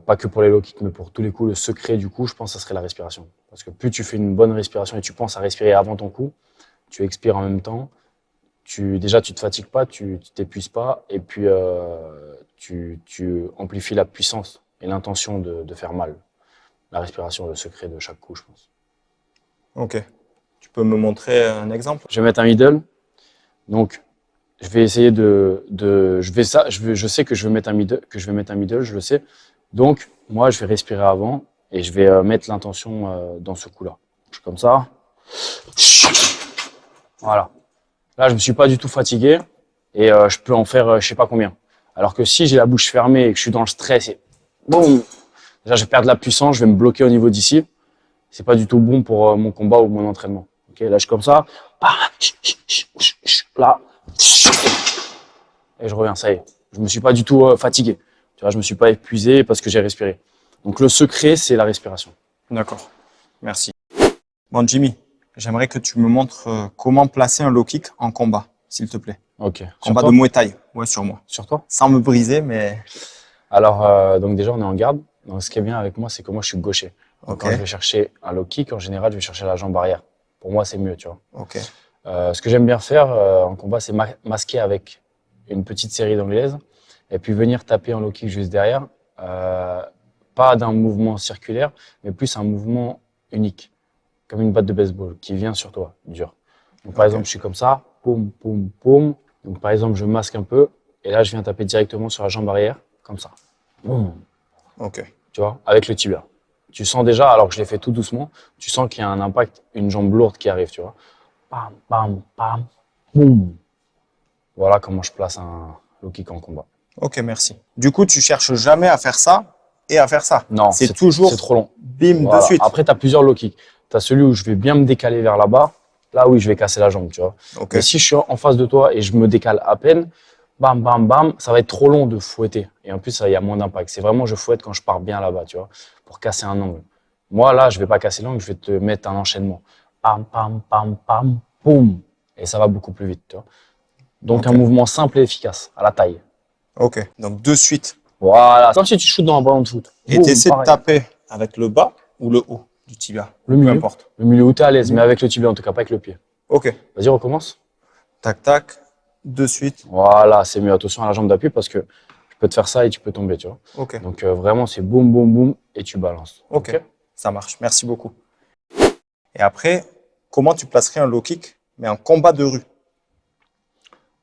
Pas que pour les low kicks, mais pour tous les coups, le secret du coup, je pense que ça serait la respiration. Parce que plus tu fais une bonne respiration et tu penses à respirer avant ton coup, tu expires en même temps, déjà tu te fatigues pas, tu t'épuises pas, et puis tu amplifies la puissance et l'intention de faire mal. La respiration, le secret de chaque coup, je pense. Ok. Tu peux me montrer un exemple? Je vais mettre un middle. Donc, je vais essayer je sais que je vais mettre un middle, je le sais. Donc, moi, je vais respirer avant et je vais mettre l'intention dans ce coup-là. Je suis comme ça. Voilà. Là, je me suis pas du tout fatigué et je peux en faire je sais pas combien. Alors que si j'ai la bouche fermée et que je suis dans le stress et boum, déjà je vais perdre la puissance, je vais me bloquer au niveau d'ici. C'est pas du tout bon pour mon combat ou mon entraînement. Ok, là je suis comme ça. Là. Et je reviens, ça y est. Je me suis pas du tout fatigué. Tu vois, je me suis pas épuisé parce que j'ai respiré. Donc le secret, c'est la respiration. D'accord. Merci. Bon, Jimmy, j'aimerais que tu me montres comment placer un low kick en combat, s'il te plaît. Ok. Combat de Muay Thai. Ouais, sur moi. Sur toi. Sans me briser, mais. Alors, donc déjà, on est en garde. Donc, ce qui est bien avec moi, c'est que moi, je suis gaucher. Donc, Ok. quand je vais chercher un low kick, en général, je vais chercher la jambe arrière. Pour moi, c'est mieux, tu vois. Ok. Ce que j'aime bien faire en combat, c'est masquer avec une petite série d'anglaises et puis venir taper en low kick juste derrière. Pas d'un mouvement circulaire, mais plus un mouvement unique, comme une batte de baseball qui vient sur toi, dur. Donc, par Ok. exemple, je suis comme ça, poum, poum, poum. Donc, par exemple, je masque un peu et là, je viens taper directement sur la jambe arrière, comme ça. Boum. Ok. Tu vois, avec le tibia. Tu sens déjà, alors que je l'ai fait tout doucement, tu sens qu'il y a un impact, une jambe lourde qui arrive, tu vois. Pam, pam, pam, boum. Voilà comment je place un low kick en combat. Ok, merci. Du coup, tu cherches jamais à faire ça et à faire ça. Non, C'est toujours c'est trop long. bim de Voilà. suite. Après, tu as plusieurs low kicks. Tu as celui où je vais bien me décaler vers là-bas. Là, oui, je vais casser la jambe, tu vois. Ok. Mais si je suis en face de toi et je me décale à peine, bam, bam, bam, ça va être trop long de fouetter. Et en plus, il y a moins d'impact. C'est vraiment, je fouette quand je pars bien là-bas, tu vois, pour casser un angle. Moi, là, je vais pas casser l'angle, je vais te mettre un enchaînement. Pam, pam, pam, pam, boum. Et ça va beaucoup plus vite, tu vois. Donc, Ok. un mouvement simple et efficace, à la taille. Ok. Donc, de suite. Voilà. Comme si tu shootes dans un ballon de foot. Et Boum, tu essaies de pareil. taper avec le bas ou le haut du tibia. Le Peu milieu. importe. Le milieu où tu es à l'aise, mais avec le tibia en tout cas, pas avec le pied. Ok. Vas-y, recommence. Tac, tac. De suite. Voilà, c'est mieux. Attention à la jambe d'appui parce que tu peux te faire ça et tu peux tomber, tu vois. Ok. Donc vraiment, c'est boum, boum, boum et tu balances. Ok. Ça marche. Merci beaucoup. Et après, comment tu placerais un low kick, mais en combat de rue?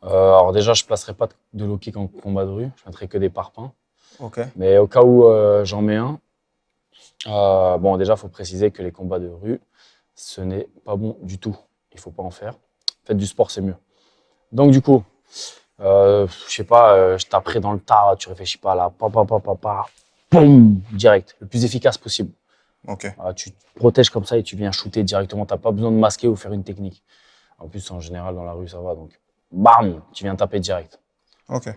Alors déjà, je placerai pas de low kick en combat de rue. Je mettrai que des parpaings. Ok. Mais au cas où j'en mets un, bon, déjà, il faut préciser que les combats de rue, ce n'est pas bon du tout. Il faut pas en faire. Faites du sport, c'est mieux. Donc du coup, je sais pas, je taperai dans le tas, tu réfléchis pas là, boum, direct, le plus efficace possible. Ok. Tu te protèges comme ça et tu viens shooter directement. T'as pas besoin de masquer ou faire une technique. En plus, en général, dans la rue, ça va. Donc, bam, tu viens taper direct. Ok.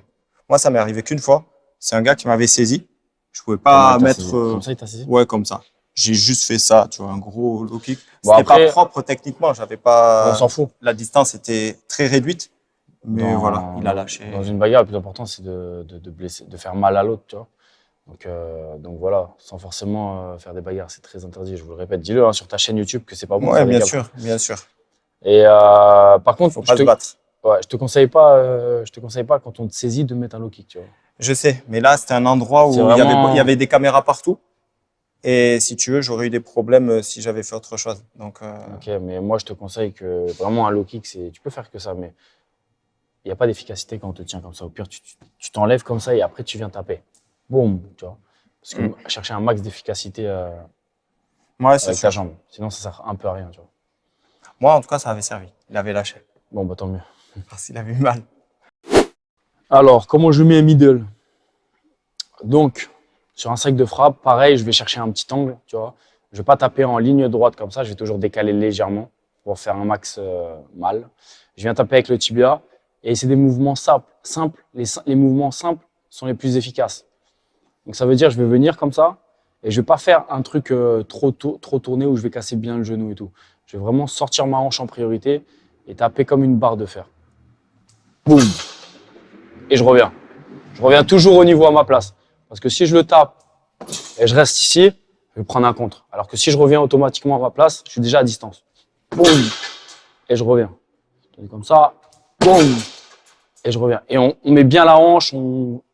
Moi, ça m'est arrivé qu'une fois. C'est un gars qui m'avait saisi. Je pouvais pas Comment il t'a mettre. saisi Comme ça, il t'a saisi. Ouais, comme ça. J'ai juste fait ça, tu vois, un gros low kick. Bon, C'était après- pas propre techniquement. J'avais pas. On s'en fout. La distance était très réduite. Mais Dans- voilà, il a lâché. Dans une bagarre, le plus important, c'est de blesser, de faire mal à l'autre, tu vois. Donc voilà, sans forcément faire des bagarres, c'est très interdit. Je vous le répète, dis-le sur ta chaîne YouTube que c'est pas bon. de Ouais, faire des bien gars. sûr, bien sûr. Et par contre, Faut pas se battre. je te conseille pas quand on te saisit de mettre un low kick, tu vois. Je sais, mais là, c'était un endroit où C'est il vraiment- y avait des caméras partout. Et si tu veux, j'aurais eu des problèmes si j'avais fait autre chose. Donc, Ok, mais moi je te conseille que vraiment un low kick, tu peux faire que ça, mais il n'y a pas d'efficacité quand on te tient comme ça. Au pire, tu t'enlèves comme ça et après tu viens taper. Boum, tu vois. Parce que chercher un max d'efficacité ouais, c'est avec sûr. ta jambe, sinon ça sert un peu à rien, tu vois. Moi, en tout cas, ça avait servi. Il avait lâché. Bon, bah tant mieux. Parce qu'il avait eu mal. Alors, comment je mets un middle? Donc, sur un sac de frappe, pareil, je vais chercher un petit angle, tu vois. Je vais pas taper en ligne droite comme ça, je vais toujours décaler légèrement pour faire un max mal. Je viens taper avec le tibia et c'est des mouvements simples. Les mouvements simples sont les plus efficaces. Donc ça veut dire je vais venir comme ça Et je vais pas faire un truc trop tourné où je vais casser bien le genou et tout. Je vais vraiment sortir ma hanche en priorité et taper comme une barre de fer. Boum. Et je reviens. Je reviens toujours au niveau à ma place. Parce que si je le tape et je reste ici, je vais prendre un contre. Alors que si je reviens automatiquement à ma place, je suis déjà à distance. Boum. Et je reviens. Comme ça. Boum. Et je reviens. Et on met bien la hanche.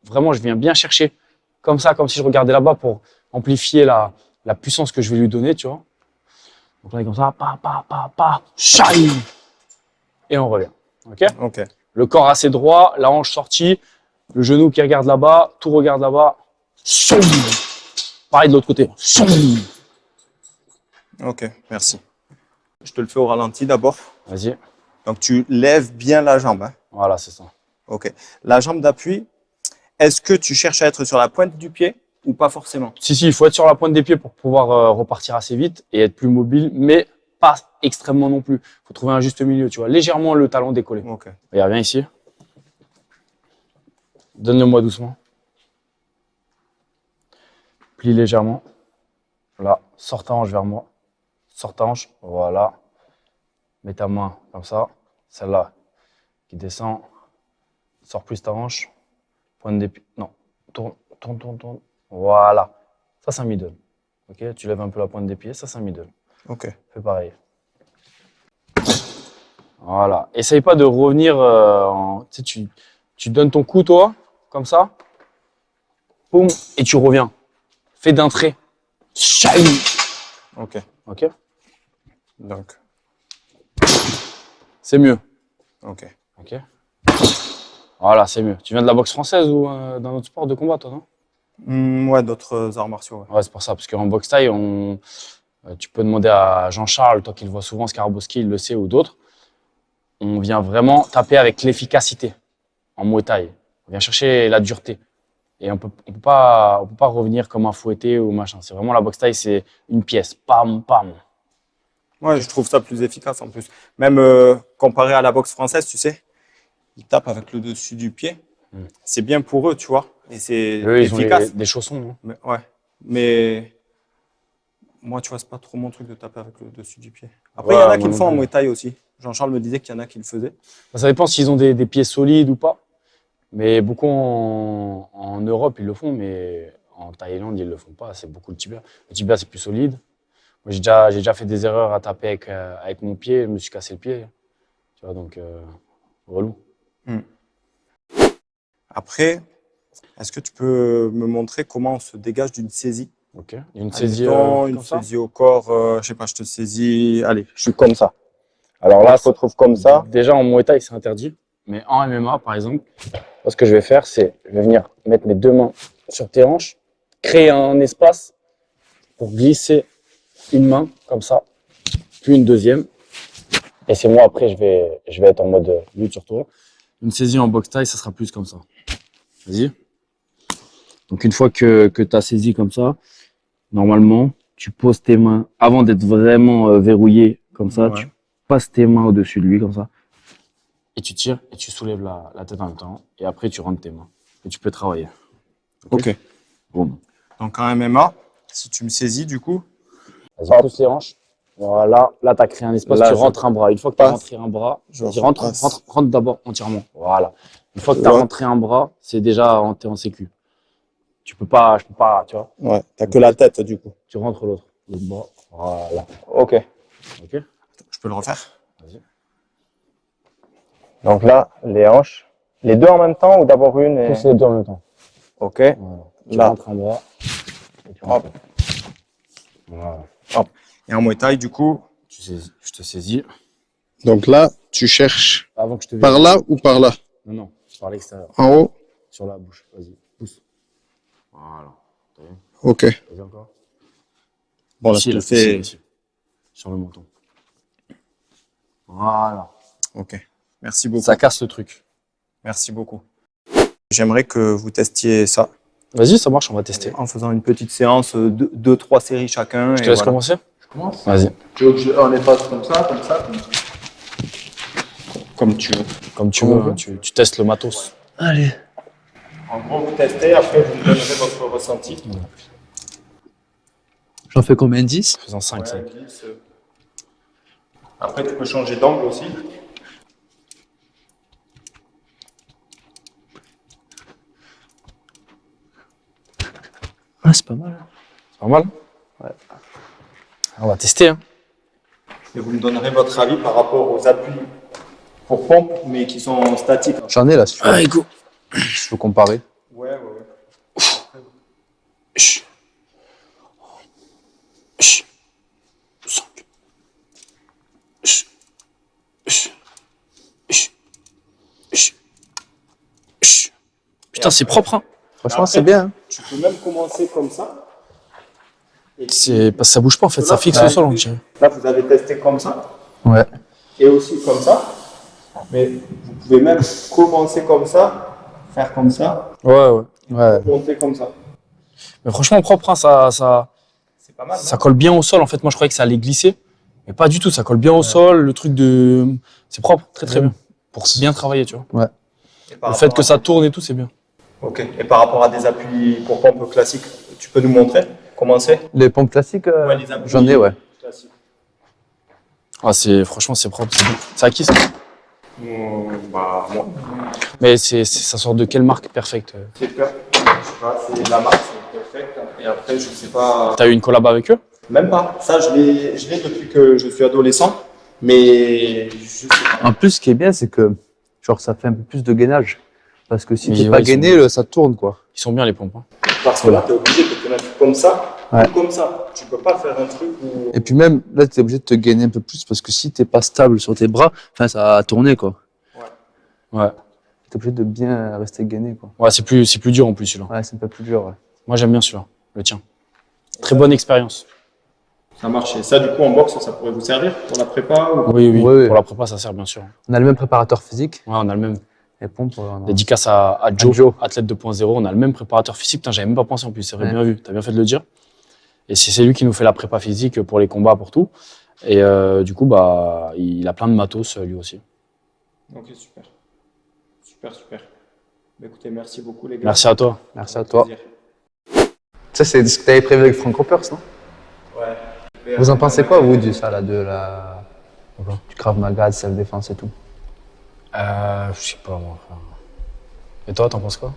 Vraiment, je viens bien chercher. Comme ça, comme si je regardais là-bas pour amplifier la puissance que je vais lui donner, tu vois. Donc là, comme ça. Shine. Et on revient. OK? Ok. Le corps assez droit, la hanche sortie, le genou qui regarde là-bas, tout regarde là-bas. Pareil de l'autre côté. Ok, merci. Je te le fais au ralenti d'abord. Vas-y. Donc, tu lèves bien la jambe. Hein. Voilà, c'est ça. Ok. La jambe d'appui, est-ce que tu cherches à être sur la pointe du pied ou pas forcément? Si, il faut être sur la pointe des pieds pour pouvoir repartir assez vite et être plus mobile, mais pas extrêmement non plus. Il faut trouver un juste milieu, tu vois. Légèrement le talon décollé. Ok. Regarde, viens ici. Donne-le-moi doucement. Plie légèrement. Là, sors ta hanche vers moi. Sors ta hanche. Voilà. Mets ta main comme ça. Celle-là qui descend. Sors plus ta hanche. Pointe des pieds. Non. Tourne. Voilà. Ça, c'est un middle. Ok. Tu lèves un peu la pointe des pieds. Ça, c'est un middle. Ok. Fais pareil. Voilà. Essaye pas de revenir. Tu sais, tu donnes ton coup, toi, comme ça. Boum. Et tu reviens. Fais d'un trait. Shine. Ok. Ok. Donc, C'est mieux. ok. Ok. Voilà, c'est mieux. Tu viens de la boxe française ou d'un autre sport de combat, toi, non? Ouais, d'autres arts martiaux. Ouais. Ouais, c'est pour ça. Parce qu'en boxe thaï, tu peux demander à Jean-Charles, toi qui le vois souvent, Skarabowski, il le sait, ou d'autres. On vient vraiment taper avec l'efficacité en Muay Thai. On vient chercher la dureté. Et on peut pas revenir comme un fouetté ou machin. C'est vraiment la boxe thaï, c'est une pièce. Pam, pam. Ouais, je trouve ça plus efficace en plus. Même comparé à la boxe française, tu sais, ils tapent avec le dessus du pied. C'est bien pour eux, tu vois. Et c'est Eux, ils ont efficace. des chaussons, non? Mais, ouais. Mais moi, tu vois, c'est pas trop mon truc de taper avec le dessus du pied. Après, il y en Ouais, a qui moi le non font en plus. Muay Thai aussi. Jean-Charles me disait qu'il y en a qui le faisaient. Ça dépend s'ils ont des pieds solides ou pas. Mais beaucoup en Europe, ils le font, mais en Thaïlande, ils le font pas. C'est beaucoup le tibia. Le tibia, c'est plus solide. Moi, j'ai déjà fait des erreurs à taper avec mon pied. Je me suis cassé le pied. Tu vois, donc, relou. Après, est-ce que tu peux me montrer comment on se dégage d'une saisie? Ok. Il y a une saisie Admettons, comme une ça. saisie au corps, je sais pas, je te saisis. Allez, je suis comme ça. Alors On se retrouve comme ça. déjà en Muay Thai, c'est interdit. Mais en MMA, par exemple, ce que je vais faire, c'est je vais venir mettre mes deux mains sur tes hanches, créer un espace pour glisser une main comme ça, puis une deuxième. Et c'est moi après, je vais être en mode lutte sur toi. Une saisie en boxe thaï, ça sera plus comme ça. Vas-y. Donc une fois que tu as saisi comme ça, normalement, tu poses tes mains, avant d'être vraiment verrouillé comme ça, Ouais. tu passes tes mains au-dessus de lui comme ça. Et tu tires et tu soulèves la tête en même temps. Et après, tu rentres tes mains. Et tu peux travailler. Ok. Boum. Donc en MMA, si tu me saisis, du coup, Vas-y, pousse les hanches. Voilà, là, tu as créé un espace, Là, tu je rentres un bras. Une fois que tu as passe. rentré un bras, Je vas-y, rentre repasse. d'abord entièrement. Voilà. Une fois que tu as Ouais. rentré un bras, c'est déjà t'es en sécu. Je peux pas, tu vois. Ouais, t'as que la tête, du coup. Tu rentres l'autre bras. Voilà. Ok. Ok. Je peux le refaire? Vas-y. Donc là, les hanches. Les deux en même temps ou d'abord une Pousse les deux en même temps. Ok. Voilà. Tu Là. rentres un bras. Et tu rentres. Voilà. Et en Muay Thai, du coup. Je te saisis. Donc là, tu cherches Avant que je te par verrouille. là ou par là? Non, non, par l'extérieur. En haut? Sur la bouche. Vas-y, pousse. Voilà. T'as vu? Ok. Vas-y encore. Bon, là, Ici, je te là, le fais. ici. Sur le menton. Voilà. Ok. Merci beaucoup. Ça casse le truc. Merci beaucoup. J'aimerais que vous testiez ça Vas-y, ça marche, on va tester. en faisant une petite séance, 2-3 séries chacun. Je te et laisse voilà. commencer. Je commence. Vas-y. Tu veux que on les fasse comme ça, comme ça, comme ça? Comme tu veux. Comme tu Comment veux, on hein, tu testes le matos. Allez. En gros, vous testez, après vous me donnerez votre ressenti. J'en fais combien? 10? Faisant 5, 5. Après, tu peux changer d'angle aussi. Ah, c'est pas mal. C'est pas mal? Ouais. On va tester. Hein. Et vous me donnerez votre avis par rapport aux appuis pour pompe, mais qui sont statiques. J'en ai là, si tu veux. Allez, go. Je veux comparer. Ouais. Chut. Chut. 5. Chut. Chut. Chut. Chut. Chut. Putain, c'est propre, hein. Franchement, c'est bien. Hein. Tu peux même commencer comme ça. C'est parce que ça bouge pas en fait, ça fixe au sol, on dirait. Là, vous avez testé comme ça. Ouais. Et aussi comme ça. Mais vous pouvez même commencer comme ça, faire comme ça, Ouais. Ouais. monter comme ça. Mais franchement, propre, hein, ça C'est pas mal. ça colle bien au sol. En fait, moi, je croyais que ça allait glisser. Mais pas du tout, ça colle bien au sol. Le truc de. C'est propre, très bien. Pour bien travailler, tu vois. Le fait que ça tourne et tout, c'est bien. Ok. Et par rapport à des appuis pour pompe classiques, tu peux nous montrer comment c'est? Les pompes classiques, Ouais, les appuis j'en ai, ouais. classiques. Ah, franchement, c'est propre. C'est bien. C'est à qui ça? Bah, moi. Mais ça sort de quelle marque Perfect? C'est peur. Je sais pas, c'est la marque, c'est perfect. Et après, je sais pas. T'as eu une collab avec eux? Même pas. Ça, je l'ai depuis que je suis adolescent. Mais je sais pas. En plus, ce qui est bien, c'est que genre, ça fait un peu plus de gainage. Parce que si Oui, t'es ouais, pas ils gainé, ça tourne, quoi. Ils sont bien les pompes. Hein. Parce que là, tu es obligé de te mettre comme ça Ouais. ou comme ça. Tu peux pas faire un truc où. Et puis même, là, tu es obligé de te gainer un peu plus parce que si t'es pas stable sur tes bras, ça va tourner, quoi. Ouais. T'es obligé de bien rester gainé, quoi. Ouais, c'est plus dur en plus celui-là. Ouais, c'est un peu plus dur, ouais. Moi, j'aime bien celui-là, le tien. Très bonne expérience. Ça marche. Et ça, du coup, en boxe, ça pourrait vous servir pour la prépa ou... Oui. Ouais. Pour la prépa, ça sert bien sûr. On a le même préparateur physique. Ouais, on a le même. Les pompes, on a- Dédicace à Joe, Joe. athlète 2.0. On a le même préparateur physique. Putain, j'avais même pas pensé en plus. C'est vrai, Ouais. bien vu. T'as bien fait de le dire. Et c'est lui qui nous fait la prépa physique pour les combats, pour tout. Et du coup, bah, il a plein de matos lui aussi. Ok, super. Super. Bah, écoutez, merci beaucoup, les gars. Merci à toi. Merci à toi. Plaisir. Ça, c'est ce que t'avais prévu avec Frank Ropers, non? Ouais. Vous en pensez quoi, vous, du Krav Maga, de self-défense et tout? Je sais pas, moi. Frère. Et toi, t'en penses quoi?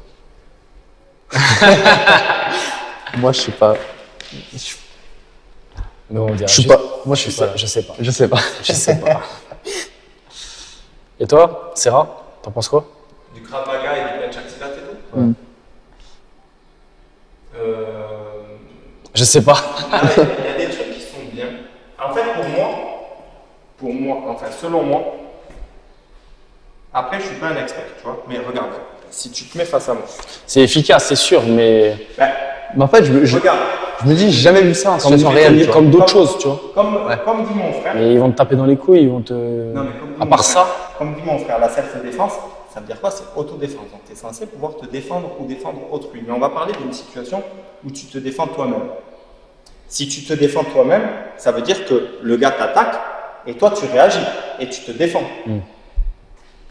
Moi, je sais pas. Non, on dirait Je suis juste- pas. Moi, je Je suis sais, pas. je sais pas. Je sais pas. Je sais pas. Et toi, Serra, t'en penses quoi? Du Krav Maga et du Bench Silat et tout. Mm. Je sais pas. Il y a des trucs qui sont bien. En fait, pour moi, enfin, selon moi, après, je suis pas un expert, tu vois, mais regarde, si tu te mets face à moi, C'est efficace, c'est sûr, mais ben, Mais en fait, je regarde, me dis, j'ai jamais vu ça en comme, situation réelle. tu vois. comme d'autres choses, tu vois. comme dit mon frère, Mais ils vont te taper dans les couilles, ils vont te. non, mais comme dit À mon part frère, ça, comme dit mon frère, la self-défense, ça veut dire quoi? C'est autodéfense. Donc, tu es censé pouvoir te défendre ou défendre autrui. Mais on va parler d'une situation où tu te défends toi-même. Si tu te défends toi-même, ça veut dire que le gars t'attaque et toi tu réagis et tu te défends.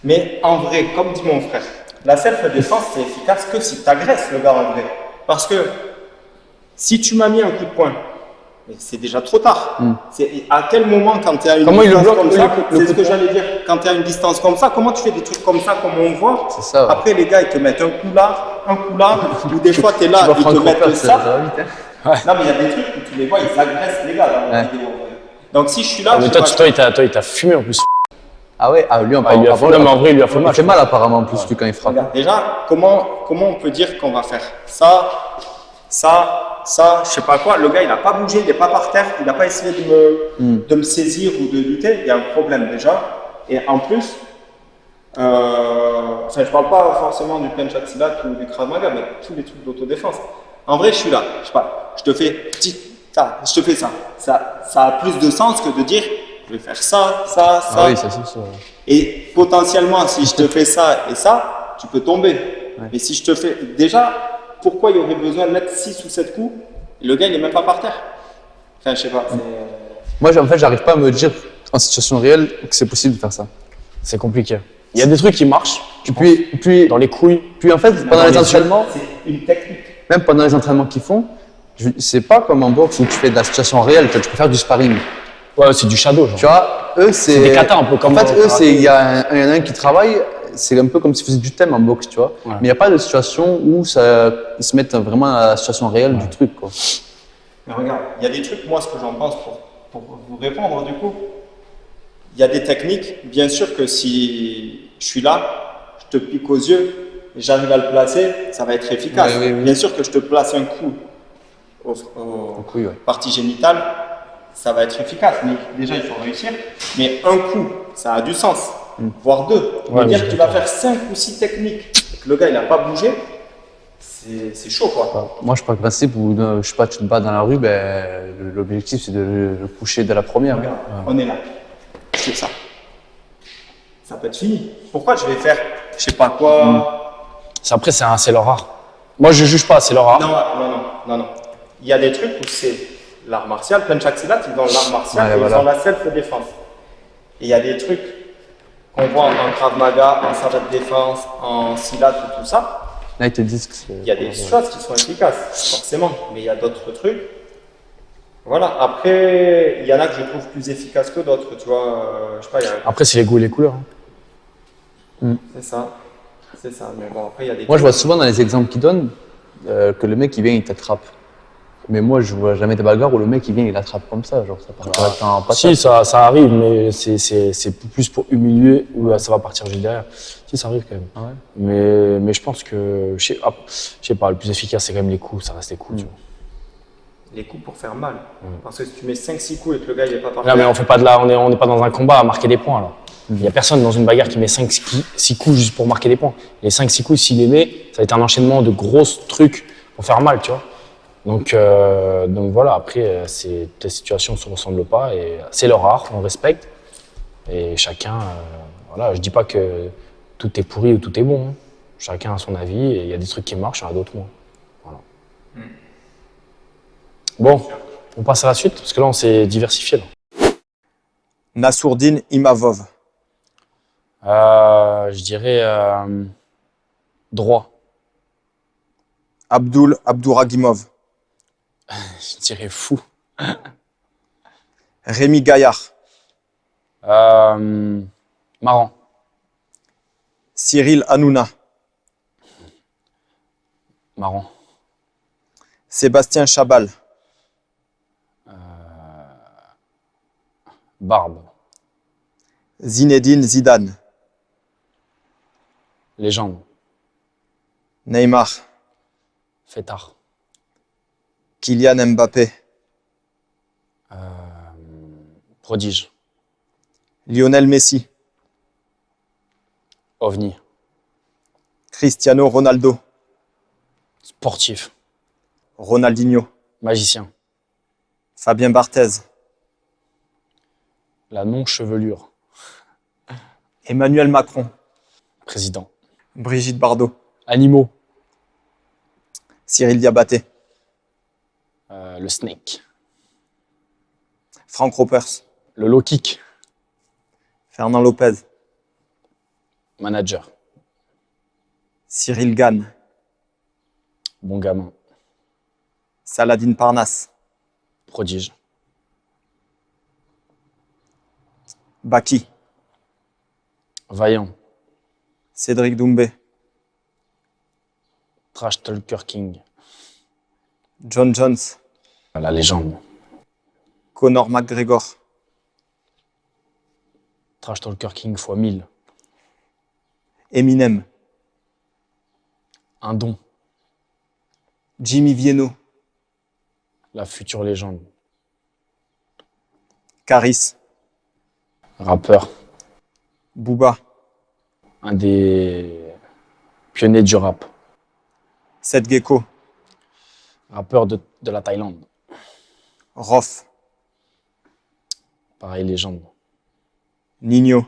Mais en vrai, comme dit mon frère, la self-défense c'est efficace que si tu agresses le gars en vrai. Parce que si tu m'as mis un coup de poing, mais c'est déjà trop tard. C'est à quel moment quand tu es à une Comment il le distance bloque, comme le ça, coup c'est de ce que poing j'allais dire, quand tu es à une distance comme ça, comment tu fais des trucs comme ça comme on voit? C'est ça, ouais. Après les gars ils te mettent un coup là, ou des fois tu es là, Tu vois, ils te Frank mettent Ropers, ça. va vite, hein. Non, mais il y a des trucs où tu les vois, ils agressent les gars dans la Ouais. vidéo. Donc si je suis là, mais je toi, sais pas, il t'a fumé en plus. Ah ouais, lui, on Ah, il lui a fait, non, mais en vrai, il lui a fait Il mal. fait mal apparemment en plus, lui, quand il frappe. regarde, déjà, comment on peut dire qu'on va faire ça, je sais pas quoi. Le gars, il n'a pas bougé, il n'est pas par terre, il n'a pas essayé de me saisir ou de lutter. Il y a un problème déjà. Et en plus, enfin, je parle pas forcément du Bench Silat ou du Krav Maga, mais tous les trucs d'autodéfense. En vrai, je suis là, je sais pas, je te fais je te fais ça. Ça a plus de sens que de dire je vais faire ça. Ah oui, ça, c'est ça. Et potentiellement, si je te fais ça et ça, tu peux tomber. Mais si je te fais. Déjà, pourquoi il y aurait besoin de mettre 6 ou 7 coups? Le gars, il n'est même pas par terre. Enfin, je sais pas. Moi, en fait, j'arrive pas à me dire en situation réelle que c'est possible de faire ça. C'est compliqué. Il y a des trucs qui marchent. Puis, Dans les couilles. puis en fait, pendant les les yeux. entraînements, C'est une technique. même pendant les entraînements qu'ils font, C'est pas comme en boxe où tu fais de la situation réelle, tu vois, tu peux faire du sparring. Ouais, c'est du shadow, genre. Tu vois, eux, c'est. des katas un peu comme En fait, au eux, karaté. il y en a un qui travaille, c'est un peu comme s'ils faisaient du thème en boxe, tu vois. Ouais. Mais il n'y a pas de situation où ils se mettent vraiment à la situation réelle du truc, quoi. Mais regarde, il y a des trucs, moi, ce que j'en pense pour vous répondre, du coup, il y a des techniques, bien sûr que si je suis là, je te pique aux yeux, et j'arrive à le placer, ça va être efficace. Oui, oui, oui. Bien sûr que je te place un coup aux Oui, ouais. parties génitales, ça va être efficace. Mais déjà, il faut réussir. Mais un coup, ça a du sens, voire deux. Ouais, mais dire mais que tu vas faire 5 ou 6 techniques et que le gars, il n'a pas bougé, c'est chaud, quoi. Moi, je pars du principe où, je sais pas, tu te bats dans la rue, ben, l'objectif, c'est de le coucher dès la première. Regarde, on est là. C'est ça. Ça peut être fini. Pourquoi je vais faire, je sais pas quoi. Après, c'est leur art. Moi, je juge pas, c'est leur art. Non. Il y a des trucs où c'est l'art martial. Penchak Silat, ils ont l'art martial Ouais, et voilà. ils ont la self-défense. Et il y a des trucs qu'on voit en Krav Maga, en savat de défense, en Silat ou tout ça. Là, ils te disent que c'est. Il y a des choses qui sont efficaces, forcément. Mais il y a d'autres trucs. Voilà. Après, il y en a que je trouve plus efficaces que d'autres. Tu vois, je sais pas, il y a Après, c'est les goûts et les couleurs. Hein. C'est ça. C'est ça. Mais bon, après, il y a des Moi, je vois souvent dans les exemples qu'ils donnent que le mec, il vient, il t'attrape. Mais moi, je vois jamais des bagarres où le mec, il vient, il attrape comme ça. Genre, ça part directement en patate. Si, ça arrive, mais c'est plus pour humilier ou ça va partir juste derrière. Si, ça arrive quand même. Ah ouais. Mais je pense que, je sais pas, le plus efficace, c'est quand même les coups. Ça reste les coups, tu vois. les coups pour faire mal. Parce que si tu mets 5-6 coups et que le gars il est pas parti. Non, mais on fait pas on n'est pas dans un combat à marquer des points, là. Il y a personne dans une bagarre qui met 5-6 coups juste pour marquer des points. Les 5-6 coups, s'il les met, ça va être un enchaînement de gros trucs pour faire mal, tu vois. Donc voilà, après, les situations ne se ressemblent pas et c'est leur art, on respecte. Et chacun, voilà, je dis pas que tout est pourri ou tout est bon. Hein. Chacun a son avis et il y a des trucs qui marchent, il y en a d'autres moins. Voilà. Bon, on passe à la suite parce que là, on s'est diversifié. Là. Nassourdine Imavov. Je dirais droit. Abdouragimov. Je dirais fou. Rémi Gaillard. Marrant. Cyril Hanouna. Marrant. Sébastien Chabal. Barbe. Zinedine Zidane. Légende. Neymar. Fêtard. Kylian Mbappé. Prodige. Lionel Messi. OVNI. Cristiano Ronaldo. Sportif. Ronaldinho. Magicien. Fabien Barthez. La non-chevelure. Emmanuel Macron. Président. Brigitte Bardot. Animaux. Cyril Diabaté. Le snake. Franck Ropers. Le low kick. Fernand Lopez. Manager. Cyril Gann. Bon gamin. Saladin Parnasse. Prodige. Baki. Vaillant. Cédric Doumbé. Trash Talker King. John Jones. La légende. Conor McGregor. Trash Talker King x 1000. Eminem. Un don. Jimmy Vienno. La future légende. Caris. Rappeur. Booba. Un des pionniers du rap. Seth Gecko. Rappeur de la Thaïlande. Rof. Pareil, légende. Nino.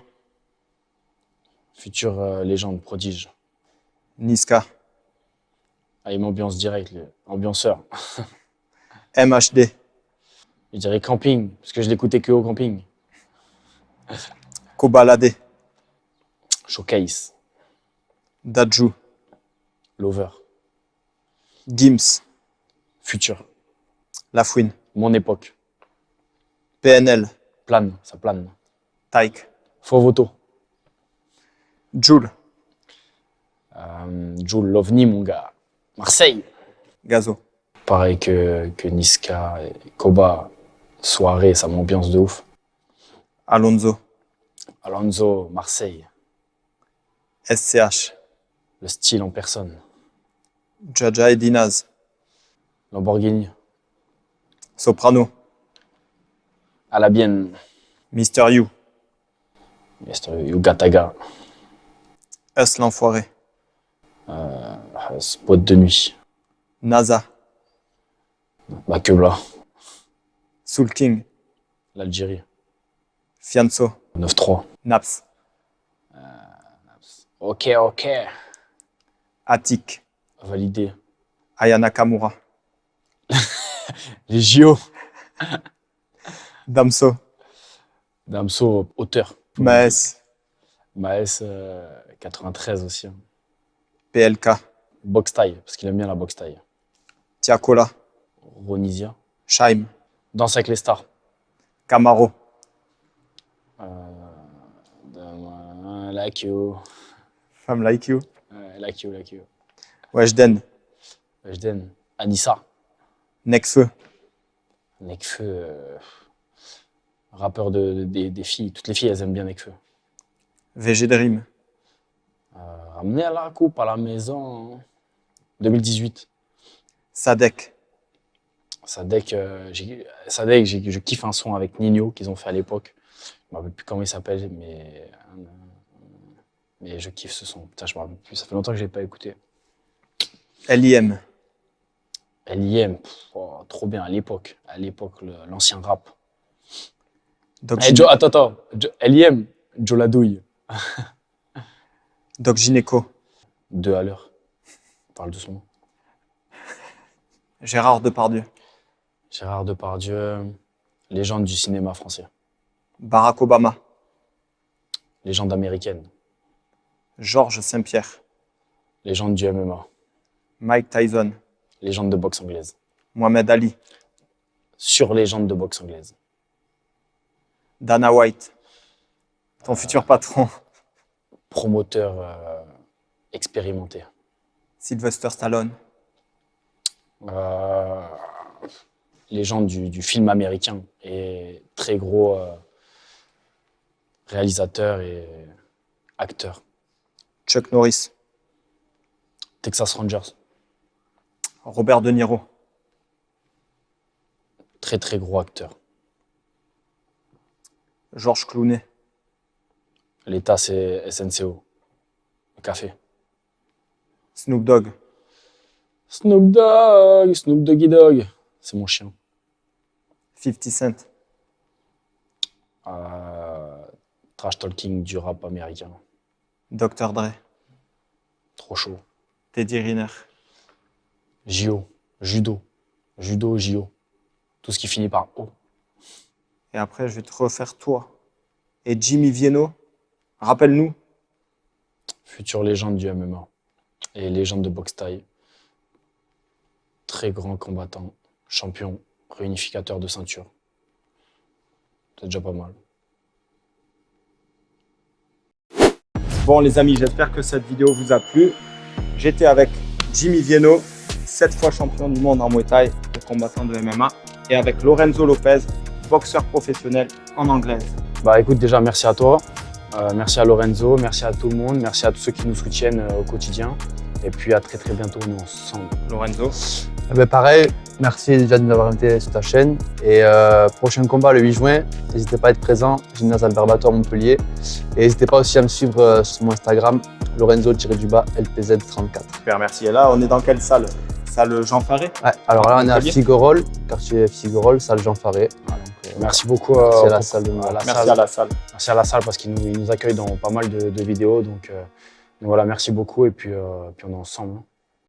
Future légende, prodige. Niska. Ah, il m'ambiance direct, ambianceur. MHD. Je dirais camping, parce que je l'écoutais que au camping. Kobalade. Showcase. Dadju. Lover. Gims. Future. Lafouine. Mon époque. PNL. Plane, ça plane. Taïk. Faux voto. Joule. Jules, l'OVNI, mon gars. Marseille. Gazo. Pareil que Niska et Koba. Soirée, ça m'ambiance de ouf. Alonso. Alonso, Marseille. SCH. Le style en personne. Jaja et Dinaz. Lamborghini. Soprano. À la Bienne. Mister You. Yugataga. Us l'enfoiré. Boîte de nuit. NASA. Bakebla. Soul King. L'Algérie. Fianso. 9-3. Naps. Ok, ok. Attic. Validé. Aya Nakamura. Les JO. Damso. Damso, auteur. Maes. Maes, 93 aussi. Hein. PLK. Box taille, parce qu'il aime bien la box taille. Tiakola. Ronisia. Shaim. Danse avec les stars. Camaro. Like you. Femme like you. Like you, like you. Weshden. Weshden. Anissa. Nekfeu. Nekfeu. Rappeur des filles. Toutes les filles, elles aiment bien Nekfeu. VG Dream. Ramener la coupe à la maison. 2018. Sadek. Sadek, je kiffe un son avec Nino qu'ils ont fait à l'époque. Je ne me rappelle plus comment il s'appelle, mais je kiffe ce son. Putain, je me rappelle plus. Ça fait longtemps que je ne l'ai pas écouté. LIM. LIM, trop bien à l'époque. À l'époque, l'ancien rap. Doc, Attends. LIM, Joe Ladouille. Doc Gineco. 2 à l'heure. Parle doucement. Gérard Depardieu. Gérard Depardieu, légende du cinéma français. Barack Obama. Légende américaine. Georges Saint-Pierre. Légende du MMA. Mike Tyson. Légende de boxe anglaise. Mohamed Ali. Sur-légende de boxe anglaise. Dana White. Ton futur patron. Promoteur expérimenté. Sylvester Stallone. Légende du film américain et très gros réalisateur et acteur. Chuck Norris. Texas Rangers. Robert De Niro. Très très gros acteur. Georges Clooney. L'État, c'est SNCO. Le café. Snoop Dogg. Snoop Doggy Dogg. C'est mon chien. 50 Cent. Trash talking du rap américain. Dr. Dre. Trop chaud. Teddy Riner. JO. Judo. Judo, JO. Tout ce qui finit par O. Et après, je vais te refaire toi. Et Jimmy Vienno. Rappelle-nous. Future légende du MMA. Et légende de boxe thaï. Très grand combattant. Champion. Réunificateur de ceinture. C'est déjà pas mal. Bon les amis, j'espère que cette vidéo vous a plu. J'étais avec Jimmy Vienno, 7 fois champion du monde en Muay Thai et combattant de MMA. Et avec Lorenzo Lopez, boxeur professionnel en anglaise. Bah écoute, déjà merci à toi. Merci à Lorenzo, merci à tout le monde, merci à tous ceux qui nous soutiennent au quotidien. Et puis à très très bientôt, nous ensemble. Lorenzo. Eh ben pareil, merci déjà de nous avoir invités sur ta chaîne. Et prochain combat le 8 juin, n'hésitez pas à être présent, Gymnase Alberbato à Montpellier. Et n'hésitez pas aussi à me suivre sur mon Instagram, Lorenzo-LPZ34. Super, merci. Et là, on est dans quelle salle? Salle Jean Faré? Ouais, alors là, on est à Montpellier. Figuerolles, quartier Figuerolles, salle Jean Faré. Voilà, donc, Merci beaucoup merci à la salle de Merci à la salle. Merci à la salle parce qu'ils nous accueillent dans pas mal de vidéos. Donc voilà, merci beaucoup et puis on est ensemble.